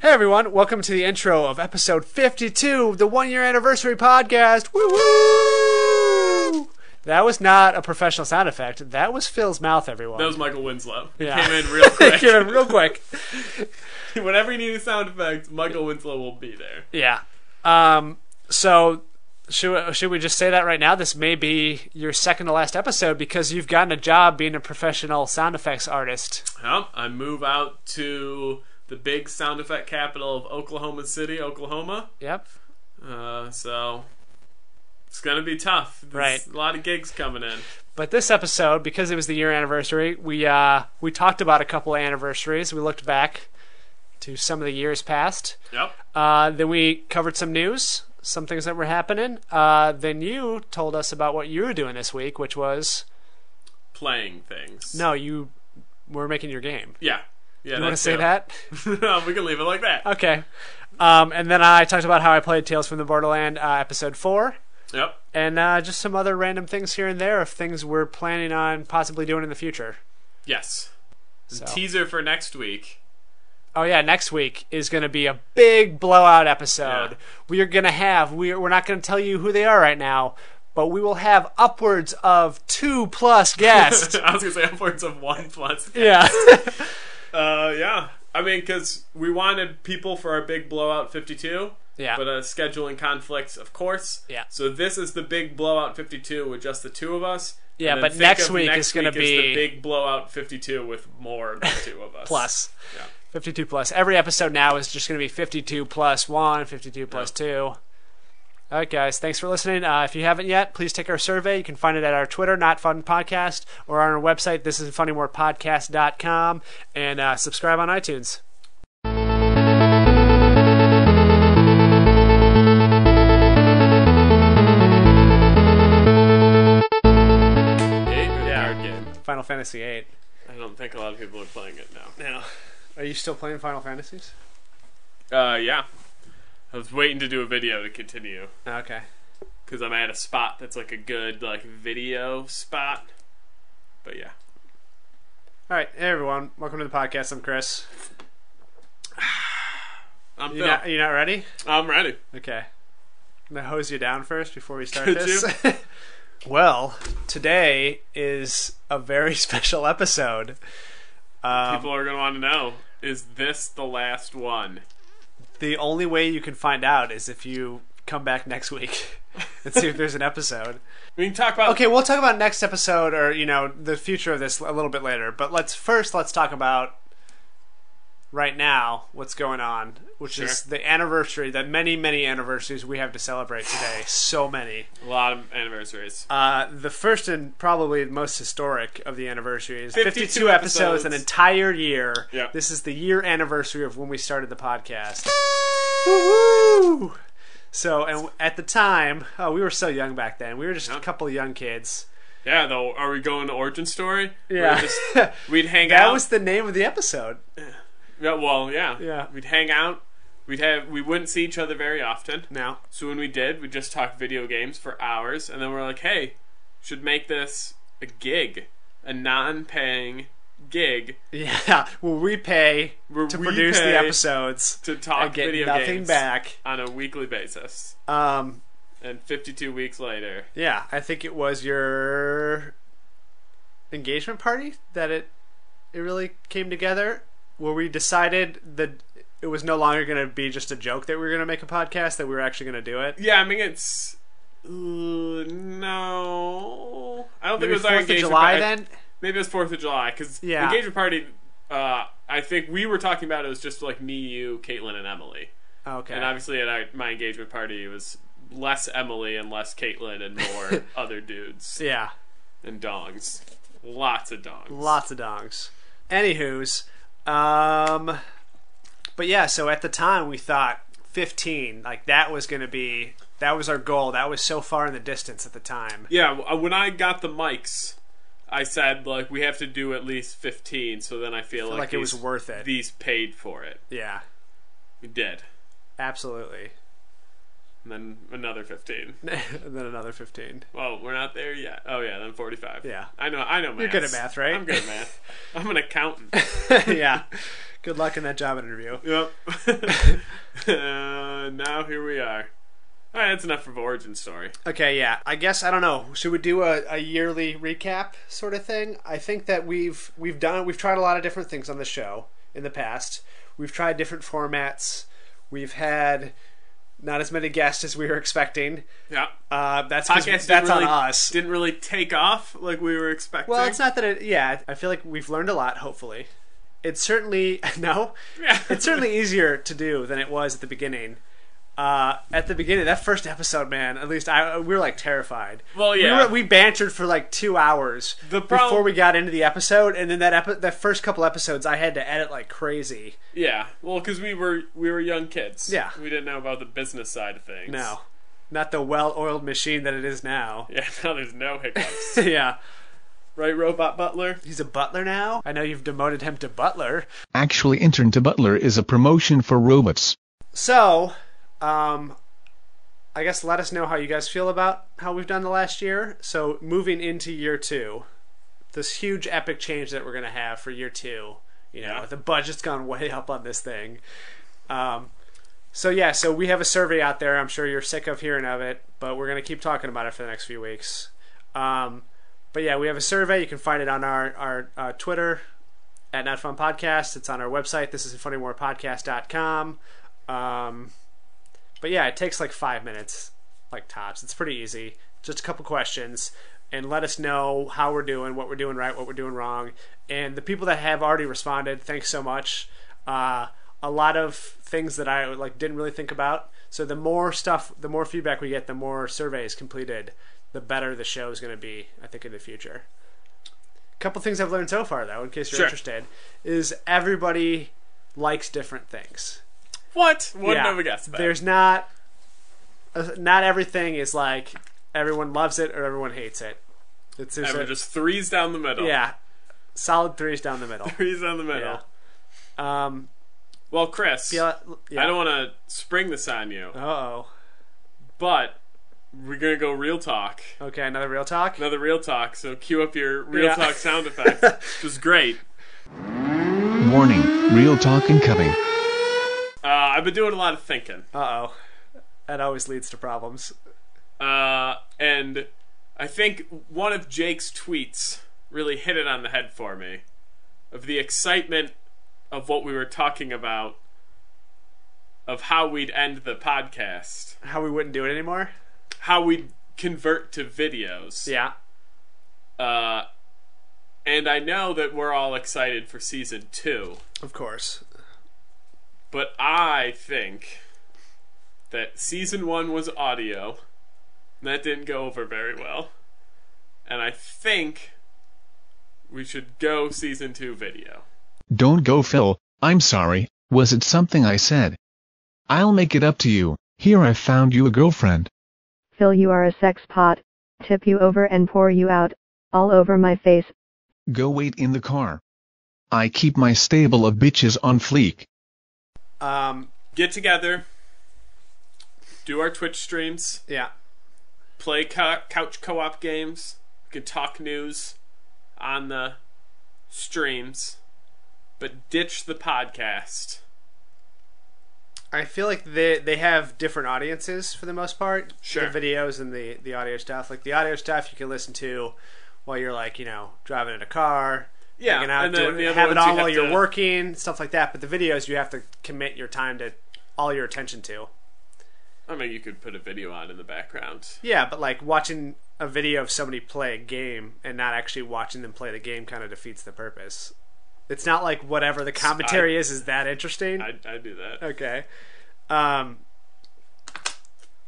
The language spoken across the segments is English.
Hey everyone, welcome to the intro of episode 52, the 1-year anniversary podcast. Woo woo! That was not a professional sound effect. That was Phil's mouth, everyone. That was Michael Winslow. Yeah. Came in real quick. Came in real quick. Whenever you need a sound effect, Michael Winslow will be there. Yeah. So should we just say that right now? This may be your second to last episode because you've gotten a job being a professional sound effects artist. Yep. I move out to the big sound effect capital of Oklahoma City, Oklahoma. Yep. So it's going to be tough. There's a lot of gigs coming in. But this episode, because it was the year anniversary, we talked about a couple of anniversaries. We looked back to some of the years past. Yep. Then we covered some news, some things that were happening. Then you told us about what you were doing this week, which was playing things. No, you were making your game. Yeah. You want to say that? No, we can leave it like that. Okay. And then I talked about how I played Tales from the Borderland, episode 4. Yep. And just some other random things here and there of things we're planning on possibly doing in the future. Yes. So. Teaser for next week. Oh yeah, next week is going to be a big blowout episode. Yeah. We are going to have, we're not going to tell you who they are right now, but we will have upwards of 2+ guests. I was going to say upwards of 1+ guests. Yeah. Yeah. I mean, because we wanted people for our big blowout 52. Yeah. But scheduling conflicts, of course. Yeah. So this is the big blowout 52 with just the two of us. Yeah, and then but next week is going to be the big blowout 52 with more than two of us. Plus. Yeah. 52 plus. Every episode now is just going to be 52 plus 1, 52 plus 2. All right, guys. Thanks for listening. If you haven't yet, please take our survey. You can find it at our Twitter, Not Fun Podcast, or on our website, thisisfunnymorepodcast.com, and subscribe on iTunes. Final Fantasy VIII. I don't think a lot of people are playing it now. No. Are you still playing Final Fantasies? Yeah. I was waiting to do a video to continue. Okay. Because I'm at a spot that's like a good video spot. But yeah. Alright, hey everyone. Welcome to the podcast. I'm Chris. I'm Phil. Phil. You not ready? I'm ready. Okay. I'm going to hose you down first before we start Could this. you? Well, today is a very special episode. People are going to want to know, is this the last one? The only way you can find out is if you come back next week and see if there's an episode. We can talk about... Okay, we'll talk about next episode or, the future of this a little bit later. But let's talk about right now what's going on, which is the anniversary, the many, many anniversaries we have to celebrate today. So many. A lot of anniversaries. The first and probably most historic of the anniversaries. 52 episodes, an entire year. Yep. This is the year anniversary of when we started the podcast. Woo-hoo! So, and at the time, we were so young back then. We were just a couple of young kids. Yeah, though. Are we going to Origin Story? Yeah. We'd hang out. That was the name of the episode. Yeah, well, yeah. Yeah. We'd hang out. We wouldn't see each other very often. No. So when we did, we'd just talk video games for hours, and then we're like, hey, should make this a gig. A non-paying gig. Yeah. Where we pay to produce the episodes. To talk and get video nothing games back. On a weekly basis. And 52 weeks later. Yeah, I think it was your engagement party that it really came together, where we decided that it was no longer going to be just a joke that we were going to make a podcast, that we were actually going to do it. Yeah, I mean, it's... no... I don't think it was our 4th engagement of July, party. then? Maybe it was 4th of July, because the engagement party, I think we were talking about it was just like me, you, Caitlin, and Emily. Okay. And obviously at my engagement party, it was less Emily and less Caitlin and more other dudes. Yeah. And dongs. Lots of dongs. Lots of dongs. Anywho's, but yeah, so at the time we thought 15, like that was our goal. That was so far in the distance at the time. Yeah, when I got the mics, I said, like, we have to do at least 15, so then I feel like it was worth it. These paid for it. Yeah. We did. Absolutely. And then another 15. And then another 15. Well, we're not there yet. Oh yeah, then 45. Yeah. I know math. You're good at math, right? I'm good at math. I'm an accountant. Yeah. Good luck in that job interview. Yep. Now here we are. All right, that's enough of origin story. Okay, yeah. I guess, I don't know. Should we do a yearly recap sort of thing? I think that we've tried a lot of different things on the show in the past. We've tried different formats. We've had not as many guests as we were expecting. Yeah. That's really, on us. Didn't really take off like we were expecting. Well, it's not that it... Yeah, I feel like we've learned a lot, hopefully. It's certainly... No? Yeah. It's certainly easier to do than it was at the beginning. At the beginning, that first episode, man, at least we were like terrified. Well, yeah. We bantered for like 2 hours before we got into the episode, and then that first couple episodes I had to edit like crazy. Yeah, well, because we were young kids. Yeah. We didn't know about the business side of things. No. Not the well-oiled machine that it is now. Yeah, now there's no hiccups. Yeah. Right, Robot Butler? He's a butler now? I know you've demoted him to butler. Actually, intern to butler is a promotion for robots. So... I guess let us know how you guys feel about how we've done the last year. So moving into year 2, this huge epic change that we're going to have for year 2, the budget's gone way up on this thing. So we have a survey out there. I'm sure you're sick of hearing of it, but we're going to keep talking about it for the next few weeks. But yeah, we have a survey. You can find it on our Twitter at Not Fun Podcast. It's on our website. This is funnywarepodcast.com. But yeah, it takes like 5 minutes, like tops. It's pretty easy. Just a couple questions, and let us know how we're doing, what we're doing right, what we're doing wrong. And the people that have already responded, thanks so much. A lot of things that I didn't really think about. So the more feedback we get, the more surveys completed, the better the show is going to be, I think, in the future. A couple things I've learned so far, though, in case you're interested, is everybody likes different things. What? Wouldn't have guessed that. There's not everything is like everyone loves it or everyone hates it. Just threes down the middle. Yeah, solid threes down the middle. Threes down the middle. Yeah. Well, Chris, I don't want to spring this on you. Uh-oh. But we're gonna go real talk. Okay, another real talk. Another real talk. So cue up your real talk sound effect, which is great. Warning: real talk incoming. I've been doing a lot of thinking. Uh-oh. That always leads to problems. And I think one of Jake's tweets really hit it on the head for me. Of the excitement of what we were talking about, of how we'd end the podcast. How we wouldn't do it anymore? How we'd convert to videos. Yeah. And I know that we're all excited for season 2. Of course. But I think that season 1 was audio, and that didn't go over very well. And I think we should go season 2 video. Don't go, Phil. I'm sorry. Was it something I said? I'll make it up to you. Here, I found you a girlfriend. Phil, you are a sex pot. Tip you over and pour you out, all over my face. Go wait in the car. I keep my stable of bitches on fleek. Get together, do our Twitch streams. Yeah. Play couch co-op games. We can talk news on the streams, but ditch the podcast. I feel like they have different audiences for the most part. Sure. The videos and the audio stuff. Like the audio stuff you can listen to while you're driving in a car. Yeah, hanging out, and then have it on while you're working, stuff like that. But the videos you have to commit your time to, all your attention to. I mean, you could put a video on in the background. Yeah, but watching a video of somebody play a game and not actually watching them play the game kind of defeats the purpose. It's not like whatever the commentary is that interesting. I do that. Okay.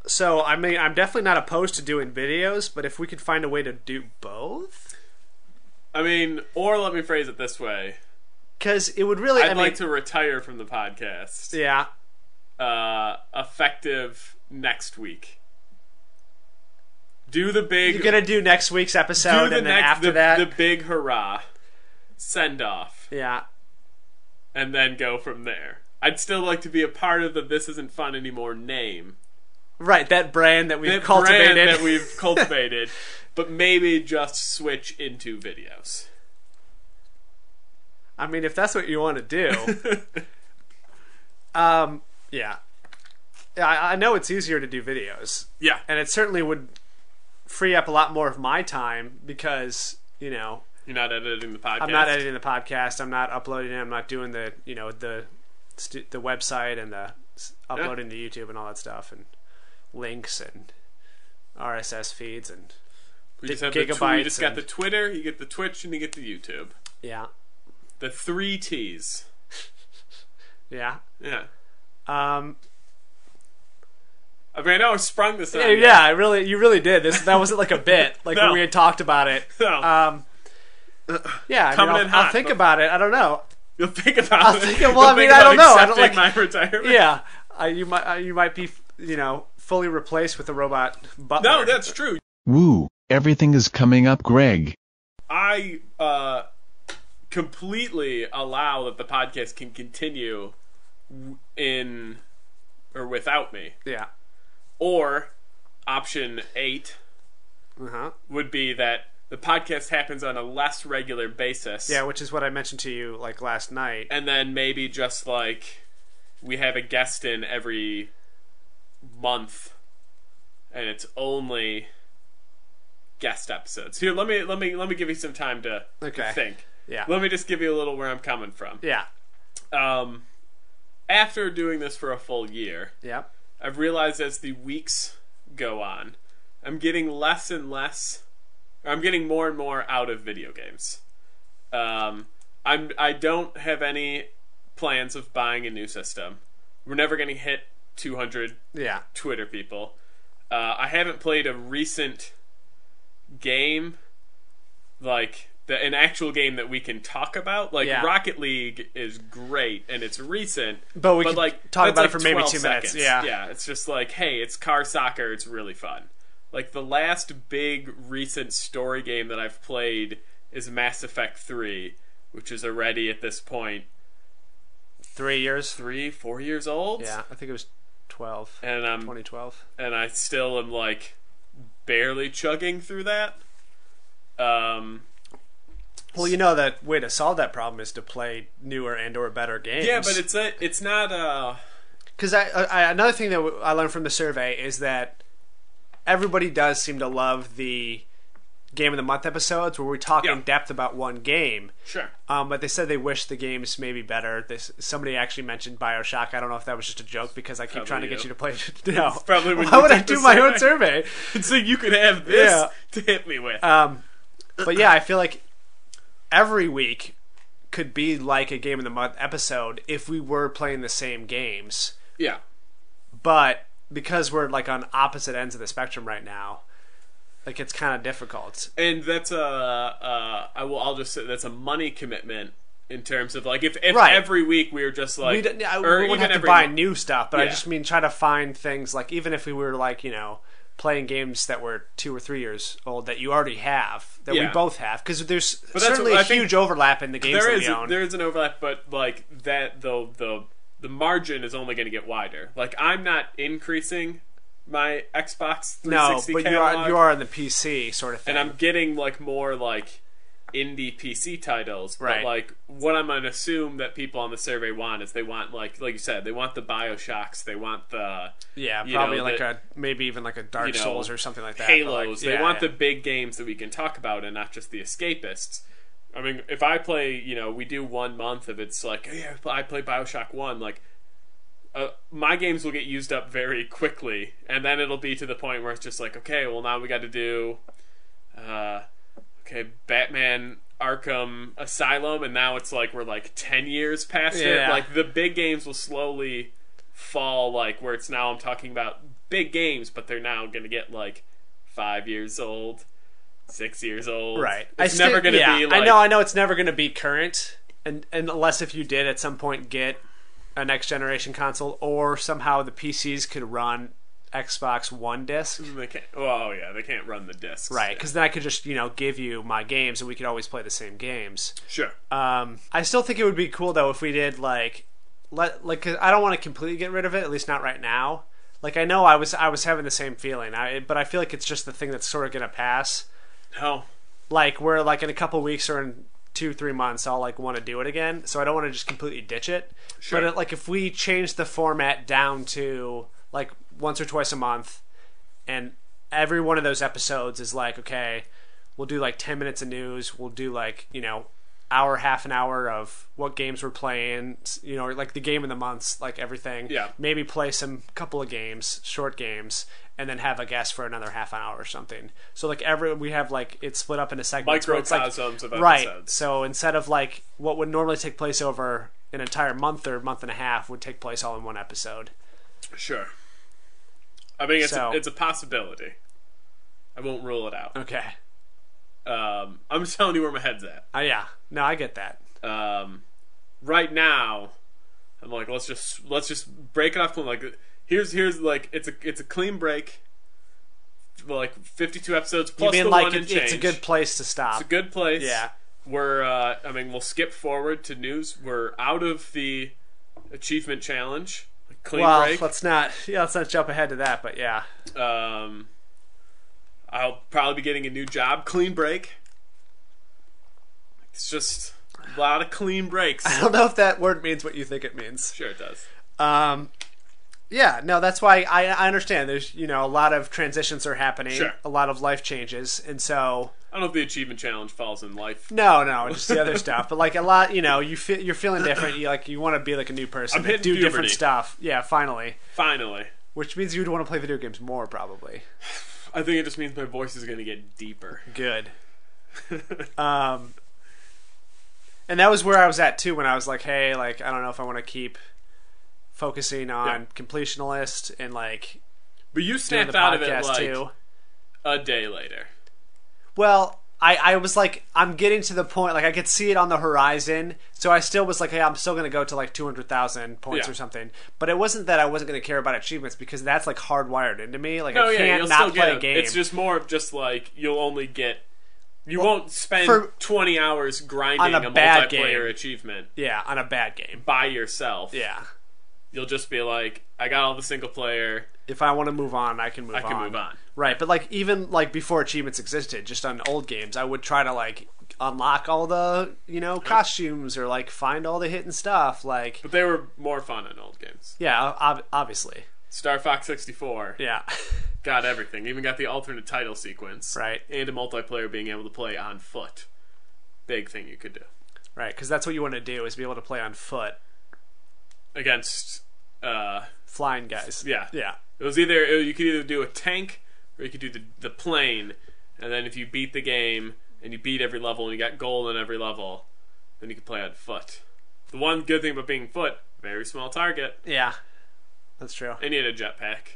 So I mean, I'm definitely not opposed to doing videos, but if we could find a way to do both. I mean, or let me phrase it this way. Because it would really... I'd like to retire from the podcast. Yeah. Effective next week. Do the big... You're going to do next week's episode and then after that... The big hurrah. Send off. Yeah. And then go from there. I'd still like to be a part of the This Isn't Fun Anymore name. Right, that brand that we've that cultivated. brand that we've cultivated, but maybe just switch into videos. I mean, if that's what you want to do. Yeah. I know it's easier to do videos. Yeah. And it certainly would free up a lot more of my time because, you know... You're not editing the podcast? I'm not editing the podcast. I'm not uploading it. I'm not doing the, you know, the website and the uploading to YouTube and all that stuff and links and RSS feeds and We just have gigabytes. You just got the Twitter, you get the Twitch, and you get the YouTube. Yeah. The 3 T's. Yeah. Yeah. I mean, I know I sprung this on you. Yeah, you really did. That wasn't like a bit, like No. when we had talked about it. No. Yeah, Coming in hot, I'll think but- about it. I don't know. You'll think about I'll it. think of- well, You'll I mean, think I about don't know. I don't accepting like- my retirement. Yeah, you might be, you know, fully replaced with a robot butler. No, that's true. Woo, everything is coming up, Greg. I completely allow that the podcast can continue in or without me. Yeah. Or option 8 would be that the podcast happens on a less regular basis. Yeah, which is what I mentioned to you like last night. And then maybe just like we have a guest in every month and it's only guest episodes. Here, let me give you some time to think. Yeah. Let me just give you a little where I'm coming from. Yeah. After doing this for a full year, Yeah. I've realized as the weeks go on, I'm getting less and less. I'm getting more and more out of video games. I don't have any plans of buying a new system. We're never going to hit 200 Yeah. Twitter people. I haven't played a recent game, like an actual game that we can talk about. Like Yeah. Rocket League is great and it's recent, But we could like talk that's about like it for maybe 12 2 minutes. seconds. Yeah. Yeah. It's just like, hey, it's car soccer. It's really fun. Like the last big recent story game that I've played is Mass Effect 3, which is already at this point 3 years. 4 years old. Yeah, I think it was 12. And 2012. and I still am like barely chugging through that. Well, you know that way to solve that problem is to play newer and/or better games. Yeah, but it's not. Because another thing that I learned from the survey is that everybody does seem to love the Game of the Month episodes where we talk in depth about one game. Sure. But they said they wish the games may be better. Somebody actually mentioned BioShock. I don't know if that was just a joke because I keep trying to get you to play it. No. Probably when Why you would I took the do my own survey. survey? So you could have this to hit me with. But yeah, I feel like every week could be like a Game of the Month episode if we were playing the same games. Yeah. But because we're like on opposite ends of the spectrum right now, like it's kind of difficult. And that's I'll just say that's a money commitment in terms of like if every week we were just like we wouldn't have to buy new stuff, but I just mean try to find things like even if we were like, you know, playing games that were 2 or 3 years old that you already have, that we both have, because there's certainly a huge overlap in the games that we own. There is an overlap, but like that though the margin is only going to get wider. Like I'm not increasing my Xbox 360 no, but catalog, you are on the PC sort of thing, and I'm getting like more like indie PC titles. Right. But like what I'm going to assume that people on the survey want is they want like you said, they want the BioShocks, they want the probably like maybe even like a Dark Souls or something like that. Halos. Like, they want the big games that we can talk about and not just the escapists. I mean, if I play, we do 1 month of it's like, yeah, I play BioShock 1, like my games will get used up very quickly, and then it'll be to the point where it's just like, okay, well now we got to do Batman Arkham Asylum, and now it's like we're like 10 years past it. Like the big games will slowly fall, like where it's now I'm talking about big games, but they're now going to get like 5 years old, 6 years old. Right. It's never going to be like... I know it's never going to be current, and unless if you did at some point get a next generation console, or somehow the PCs could run Xbox One disc. They can't. Oh yeah, they can't run the discs. Right, because then I could just give you my games, and we could always play the same games. Sure. I still think it would be cool though if we did like I don't want to completely get rid of it, at least not right now. Like, I know I was having the same feeling, but I feel like it's just the thing that's sort of going to pass. No. Like, where, like, in a couple weeks or in 2-3 months, I'll, like, want to do it again. So I don't want to just completely ditch it. Sure. But, like, if we change the format down to, like, once or twice a month, and every one of those episodes is like, okay, we'll do, like, 10 minutes of news. We'll do, like, you know, half an hour of what games we're playing, you know, like the game of the months, like everything. Yeah. Maybe play some couple of games, short games, and then have a guest for another half an hour or something. So like we have like it's split up into segments. Microcosms of episodes. Right. So instead of like what would normally take place over an entire month or month and a half would take place all in one episode. Sure. I mean, it's a possibility. I won't rule it out. Okay. I'm just telling you where my head's at. Yeah. No, I get that. Right now, I'm like, let's just break it off. Like, here's like it's a clean break. Like 52 episodes plus you mean the like one and change. It's a good place to stop. It's a good place. Yeah. We'll skip forward to news. We're out of the achievement challenge. Clean break. Let's not jump ahead to that, but yeah. I'll probably be getting a new job. Clean break. It's just a lot of clean breaks. I don't know if that word means what you think it means. Sure it does. Yeah, no, that's why I understand. There's, you know, a lot of transitions are happening. Sure. A lot of life changes, and so I don't know if the achievement challenge falls in life. No, just the other stuff. But like a lot, you know, you're feeling different. You want to be like a new person. I'm hitting do puberty. Different stuff. Yeah, finally. Which means you'd want to play video games more, probably. I think it just means my voice is going to get deeper. Good. And that was where I was at too when I was like, hey, like I don't know if I want to keep focusing on completionist and like. But you snapped out of it like too. A day later. Well, I was like, I'm getting to the point, like I could see it on the horizon, so I still was like, hey, I'm still going to go to like 200,000 points or something. But it wasn't that I wasn't going to care about achievements because that's like hardwired into me. Like I can't not play a game. It's just more of just like you'll only get. You won't spend 20 hours grinding a multiplayer achievement. Yeah, on a bad game. By yourself. Yeah. You'll just be like, I got all the single player. If I want to move on, I can move on. Right, but like even like before achievements existed, just on old games, I would try to like unlock all the, you know, costumes or like find all the hidden stuff. Like, but they were more fun in old games. Yeah, obviously. Star Fox 64. Yeah. Got everything. Even got the alternate title sequence. Right. And a multiplayer being able to play on foot. Big thing you could do. Right, because that's what you want to do is be able to play on foot against flying guys. Yeah. Yeah. You could either do a tank or you could do the plane, and then if you beat the game and you beat every level and you got gold on every level, then you can play on foot. The one good thing about being foot, very small target. Yeah. That's true. And you had a jetpack.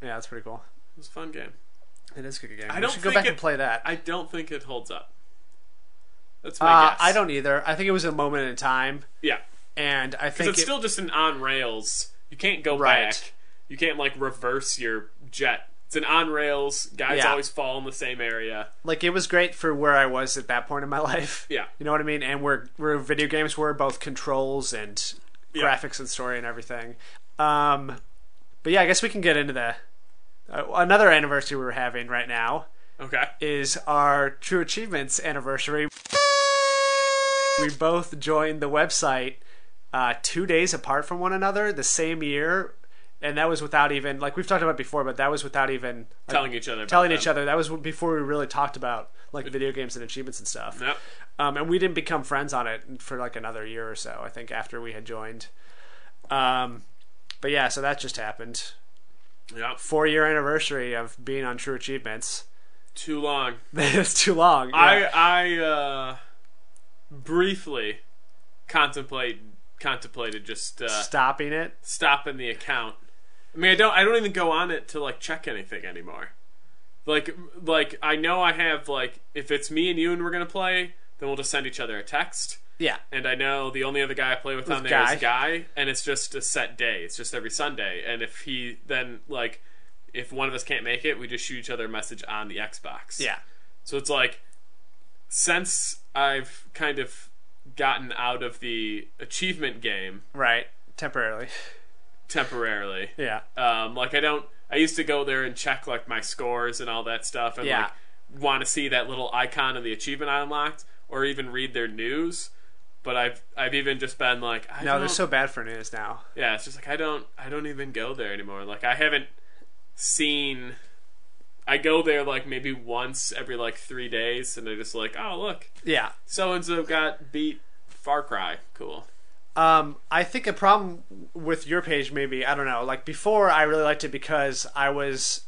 Yeah, that's pretty cool. It was a fun game. It is a good game. I should go back and play that. I don't think it holds up. That's my guess. I don't either. I think it was a moment in time. Yeah. And I think it's still just an on rails. You can't go back. You can't like reverse your jet. It's an on rails. Guys always fall in the same area. Like it was great for where I was at that point in my life. Yeah. You know what I mean? And where video games were both controls and graphics and story and everything. But yeah, I guess we can get into the another anniversary we're having right now. Okay. Is our True Achievements anniversary. We both joined the website 2 days apart from one another the same year, and that was without even, like we've talked about before, but that was without even telling each other. That was before we really talked about like video games and achievements and stuff. Yep. And we didn't become friends on it for like another year or so, I think, after we had joined. But yeah, so that just happened. Yeah. 4-year anniversary of being on True Achievements. Too long. It's too long. Yeah. I briefly contemplated just stopping stopping the account. I mean, I don't even go on it to like check anything anymore. Like I know I have like if it's me and you and we're gonna play, then we'll just send each other a text. Yeah. And I know the only other guy I play with on there is Guy, and it's just a set day. It's just every Sunday. And if he then like if one of us can't make it, we just shoot each other a message on the Xbox. Yeah. So it's like since I've kind of gotten out of the achievement game, right, temporarily, temporarily. Yeah. Like I used to go there and check like my scores and all that stuff, and like want to see that little icon of the achievement I unlocked, or even read their news. But I've even just been like, they're so bad for news now. Yeah, it's just like I don't even go there anymore. Like I haven't seen. I go there like maybe once every like 3 days, and they're just like, oh look, yeah, so and so got beat Far Cry, cool. I think a problem with your page, maybe, I don't know. Like before, I really liked it because I was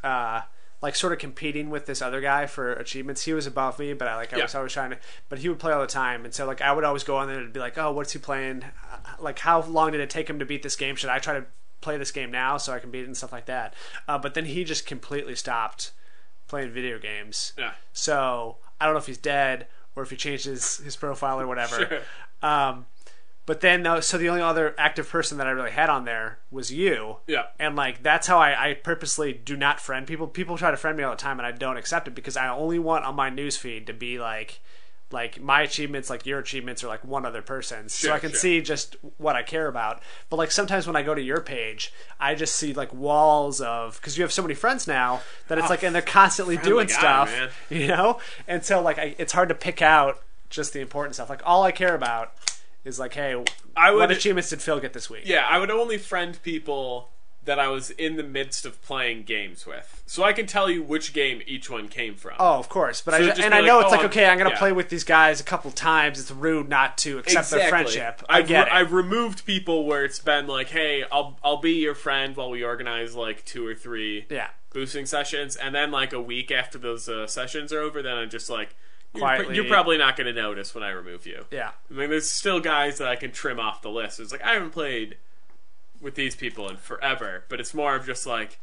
like sort of competing with this other guy for achievements. He was above me, but I was always trying to. But he would play all the time, and so like I would always go on there and be like, oh, what's he playing? Like how long did it take him to beat this game? Should I try to play this game now so I can beat it and stuff like that? But then he just completely stopped playing video games. Yeah. So I don't know if he's dead or if he changed his profile or whatever. Sure. But then, so the only other active person that I really had on there was you. Yeah. And like that's how I purposely do not friend people. People try to friend me all the time, and I don't accept it because I only want on my newsfeed to be like my achievements, like your achievements, or like one other person's, so I can see just what I care about. But like sometimes when I go to your page, I just see like walls of, because you have so many friends now that it's like, and they're constantly doing stuff, man. you know. And so like it's hard to pick out just the important stuff. Like all I care about is like, hey, what achievements did Phil get this week? Yeah, I would only friend people that I was in the midst of playing games with, so I can tell you which game each one came from. Oh, of course, but so I know it's like, okay, I'm gonna play with these guys a couple times. It's rude not to accept their friendship. I get it. I've removed people where it's been like, hey, I'll be your friend while we organize like 2 or 3 boosting sessions, and then like a week after those sessions are over, then I'm just like, you're probably not going to notice when I remove you. Yeah. I mean, there's still guys that I can trim off the list. It's like, I haven't played with these people in forever, but it's more of just like,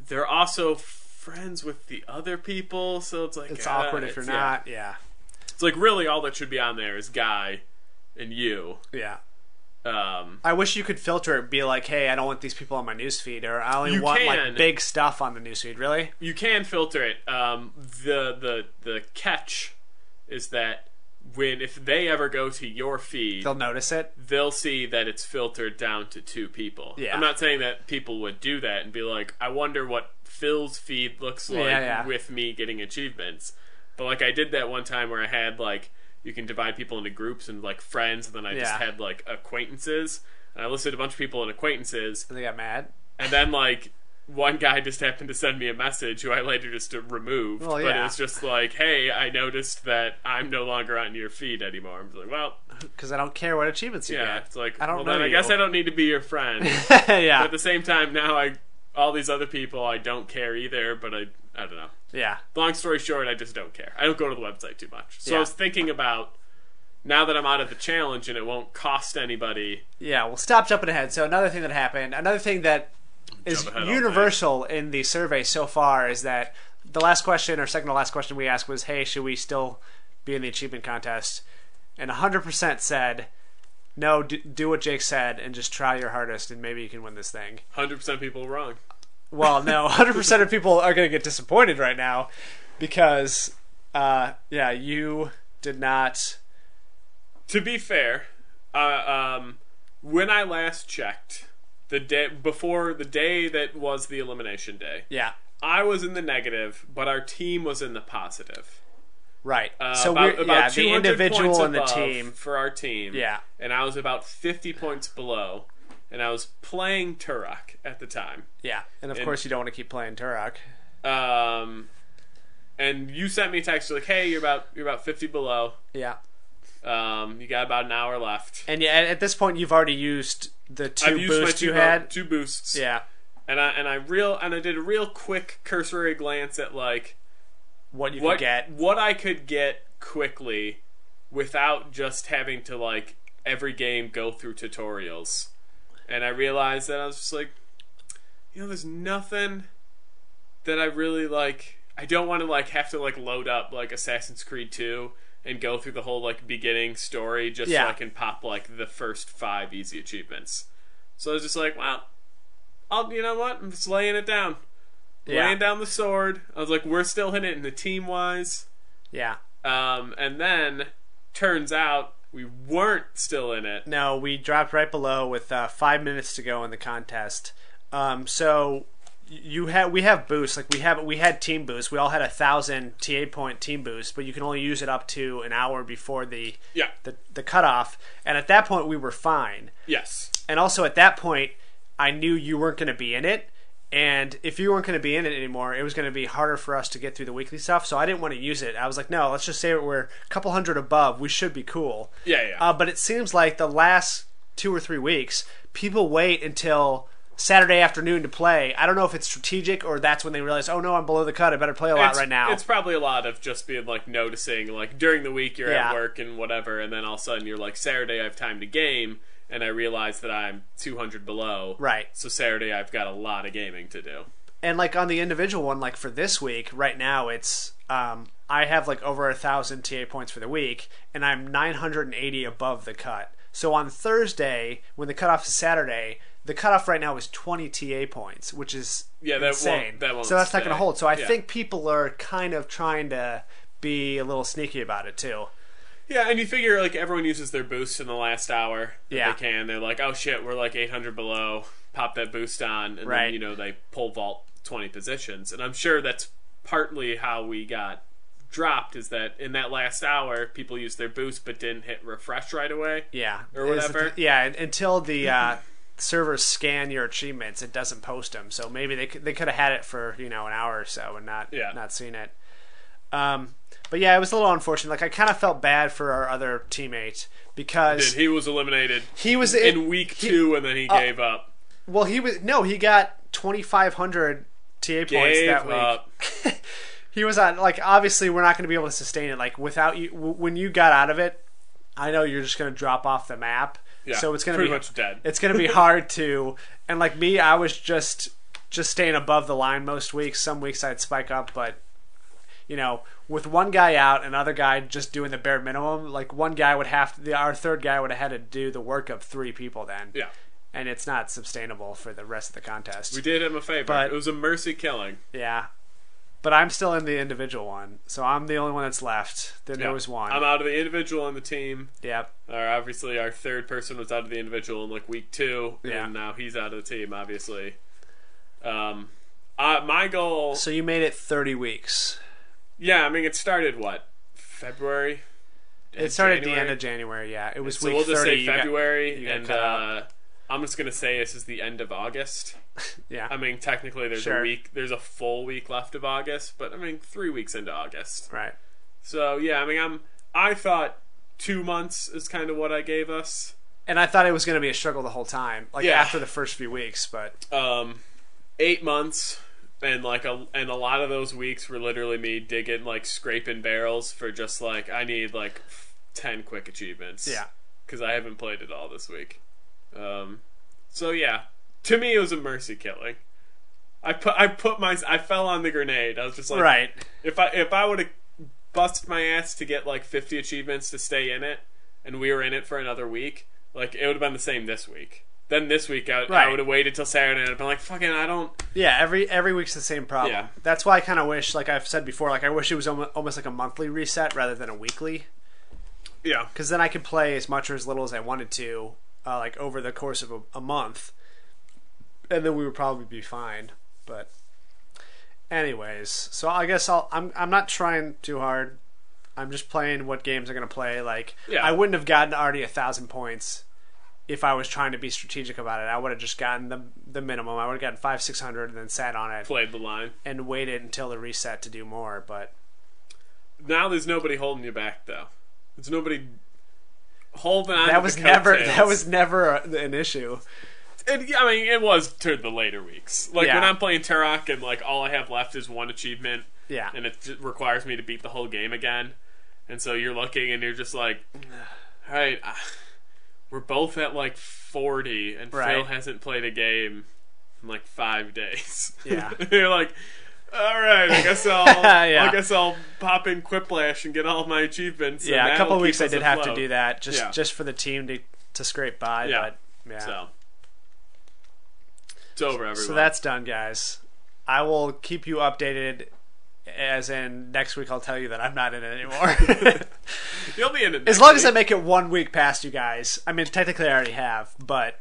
they're also friends with the other people, so it's like... It's awkward if you're not, It's like, really, all that should be on there is Guy and you. Yeah. I wish you could filter it, be like, hey, I don't want these people on my newsfeed, or I only want like big stuff on the newsfeed. Really? You can filter it. The catch is that if they ever go to your feed, they'll notice it. They'll see that it's filtered down to 2 people. Yeah. I'm not saying that people would do that and be like, I wonder what Phil's feed looks like with me getting achievements. But like I did that one time where I had like, you can divide people into groups and like friends, and then I just had like acquaintances, and I listed a bunch of people in acquaintances, and they got mad, and then like one guy just happened to send me a message who I later just removed. But it was just like, hey, I noticed that I'm no longer on your feed anymore. I'm like, well, because I don't care what achievements you get. It's like, I don't know. Then I guess I don't need to be your friend. But at the same time, now all these other people I don't care either, but I don't know. Yeah. Long story short, I just don't care. I don't go to the website too much. So I was thinking about, now that I'm out of the challenge and it won't cost anybody... Yeah, well, stop jumping ahead. So another thing that happened, another thing that is universal in the survey so far is that the last question, or second to last question we asked was, hey, should we still be in the achievement contest? And 100% said, no, do what Jake said and just try your hardest and maybe you can win this thing. 100% people wrong. Well, no, 100% of people are going to get disappointed right now because, you did not... To be fair, when I last checked, the day that was the elimination day, I was in the negative, but our team was in the positive. Right. So about the individual and the team for our team. Yeah. And I was about 50 points below. And I was playing Turok at the time. Yeah, and of course you don't want to keep playing Turok. And you sent me a text like, "Hey, you're about 50 below. Yeah. You got about an hour left." And at this point, you've already used the 2 boosts you had. 2 boosts. Yeah. And I did a real quick cursory glance at like what you could get, what I could get quickly, without just having to like every game go through tutorials. And I realized that I was just like, there's nothing that I really like. I don't want to like have to like load up like Assassin's Creed 2 and go through the whole like beginning story just so I can pop like the first 5 easy achievements. So I was just like, well, you know what? I'm just laying it down. Laying down the sword. I was like, we're still hitting it in the team wise. Yeah. And then turns out we weren't still in it. No, we dropped right below with 5 minutes to go in the contest. So we have boosts. Like we had team boosts. We all had 1,000 TA point team boost, but you can only use it up to an hour before the cutoff. And at that point, we were fine. Yes. And also at that point, I knew you weren't going to be in it. And if you weren't going to be in it anymore, it was going to be harder for us to get through the weekly stuff. So I didn't want to use it. I was like, no, let's just say we're a couple hundred above. We should be cool. Yeah. But it seems like the last 2 or 3 weeks, people wait until Saturday afternoon to play. I don't know if it's strategic or that's when they realize, oh no, I'm below the cut. I better play a lot right now. It's probably a lot of just being like noticing, like during the week you're at work and whatever, and then all of a sudden you're like, Saturday I have time to game. And I realize that I'm 200 below. Right. So Saturday I've got a lot of gaming to do. And like on the individual one, like for this week, right now it's I have like over 1,000 TA points for the week, and I'm 980 above the cut. So on Thursday, when the cutoff is Saturday, the cutoff right now is 20 TA points, which is insane. That won't so that's not going to hold. So I Yeah. think people are kind of trying to be a little sneaky about it too. Yeah, and you figure like everyone uses their boost in the last hour that Yeah. they can. They're like, oh shit, we're like 800 below. Pop that boost on, and Right. then they pole vault 20 positions. And I'm sure that's partly how we got dropped. Is that in that last hour, people used their boost but didn't hit refresh right away. Yeah. Or whatever. Until the servers scan your achievements, it doesn't post them. So maybe they could have had it for an hour or so and not seen it. But yeah, it was a little unfortunate. Like I kind of felt bad for our other teammate because He was eliminated. he was in week 2, and then he gave up. Well, he got 2,500 TA points Gave that week. up. He was on, like, obviously we're not going to be able to sustain it. Like without you, when you got out of it, I know you're just going to drop off the map. Yeah, so it's going to pretty be much dead. It's going to be hard to, and like me, I was just staying above the line most weeks. Some weeks I'd spike up, but with one guy out, another guy just doing the bare minimum, like one guy would have to, our third guy would have had to do the work of 3 people then. Yeah. And it's not sustainable for the rest of the contest. We did him a favor. But- it was a mercy killing. Yeah. But I'm still in the individual one, so I'm the only one that's left. Then there was one. I'm out of the individual on the team. Yep. Obviously, our third person was out of the individual in like week 2, Yeah. and now he's out of the team. Obviously, my goal. So you made it 30 weeks. Yeah, I mean, it started February. It started at the January? end of January. Yeah, it was So week we'll just 30. say February, you got and cut out. I'm just gonna say this is the end of August. Yeah. I mean, technically, there's Sure. a week. There's a full week left of August, but I mean, 3 weeks into August. Right. So yeah, I mean, I thought 2 months is kind of what I gave us. And I thought it was going to be a struggle the whole time, like Yeah. after the first few weeks, but 8 months, and and a lot of those weeks were literally me digging, like scraping barrels for just like I need like 10 quick achievements. yeah. Because I haven't played it all this week. So yeah, to me it was a mercy killing. I fell on the grenade. I was just like, Right. If I would have busted my ass to get like 50 achievements to stay in it, and we were in it for another week, like it would have been the same this week. Then this week I would have waited till Saturday and I'd been like, fucking, I don't. Yeah, every week's the same problem. Yeah. That's why I kind of wish, like I've said before, like I wish it was almost like a monthly reset rather than a weekly. Yeah. Because then I could play as much or as little as I wanted to, like over the course of a month, and then we would probably be fine. But, anyways, so I guess I'm not trying too hard. I'm just playing what games I'm gonna play. Like, Yeah. I wouldn't have gotten already 1,000 points if I was trying to be strategic about it. I would have just gotten the minimum. I would have gotten 500-600 and then sat on it Played the line. and waited until the reset to do more. But Now there's nobody holding you back though. There's nobody holding on. that to was the never coattails. an issue. I mean, it was to the later weeks. Like Yeah. when I'm playing Turok and like all I have left is one achievement. Yeah. And it just requires me to beat the whole game again. And so you're looking and you're just like, all right, we're both at like 40, and Right. Phil hasn't played a game in like 5 days. Yeah. You're like, all right, I guess I'll Yeah. I guess I'll pop in Quiplash and get all of my achievements. and Yeah, a that'll couple of keep weeks I us did have to afloat. do that Yeah. just for the team to scrape by. Yeah. But yeah. So it's over, everyone. So that's done, guys. I will keep you updated As in, next week I'll tell you that I'm not in it anymore. You'll be in it as long as I make it 1 week past you guys. I mean, technically I already have, but...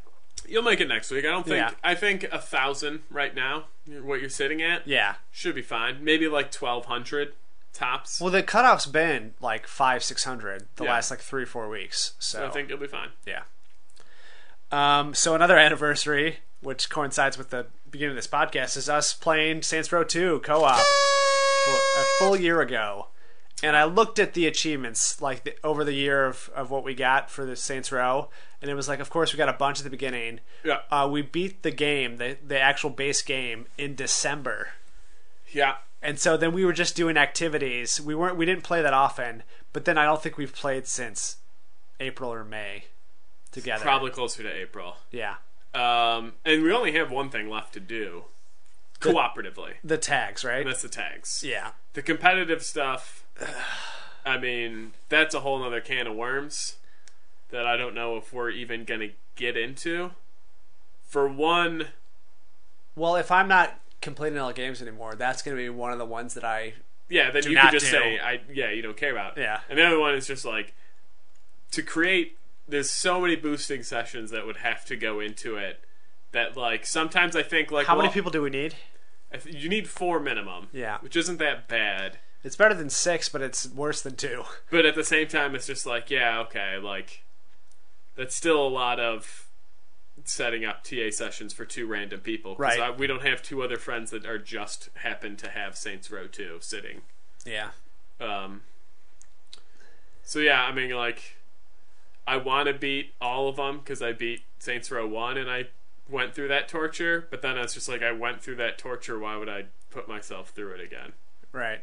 You'll make it next week. I don't think... Yeah. I think 1,000 right now, what you're sitting at, yeah. should be fine. Maybe like 1,200 tops. Well, the cutoff's been like 500-600 the Yeah. last like 3-4 weeks. So I think you'll be fine. yeah. So another anniversary, which coincides with the beginning of this podcast, is us playing Saints Row 2 co-op a full year ago. And I looked at the achievements like over the year of what we got for the Saints Row, and it was like, of course, we got a bunch at the beginning. Yeah. We beat the game, the actual base game, in December. Yeah. And so then we were just doing activities. We didn't play that often, but then I don't think we've played since April or May together. Probably closer to April. Yeah. And we only have one thing left to do. Cooperatively. The tags, right? And that's the tags. Yeah. The competitive stuff, I mean, that's a whole nother can of worms that I don't know if we're even going to get into. For one... Well, if I'm not completing all the games anymore, that's going to be one of the ones that I... Yeah, then do you not could just do. say, you don't care about it. Yeah. And the other one is just like, to create... There's so many boosting sessions that would have to go into it that, like, sometimes I think, like... How many people do we need? You need 4 minimum. Yeah. Which isn't that bad. It's better than 6, but it's worse than 2. But at the same time, it's just like, yeah, okay, like, that's still a lot of setting up TA sessions for 2 random people. Right. We don't have 2 other friends that are just happen to have Saints Row 2 sitting. Yeah. So yeah, I mean, like, I want to beat all of them because I beat Saints Row 1 and I went through that torture, but then it's just like, I went through that torture, why would I put myself through it again? Right.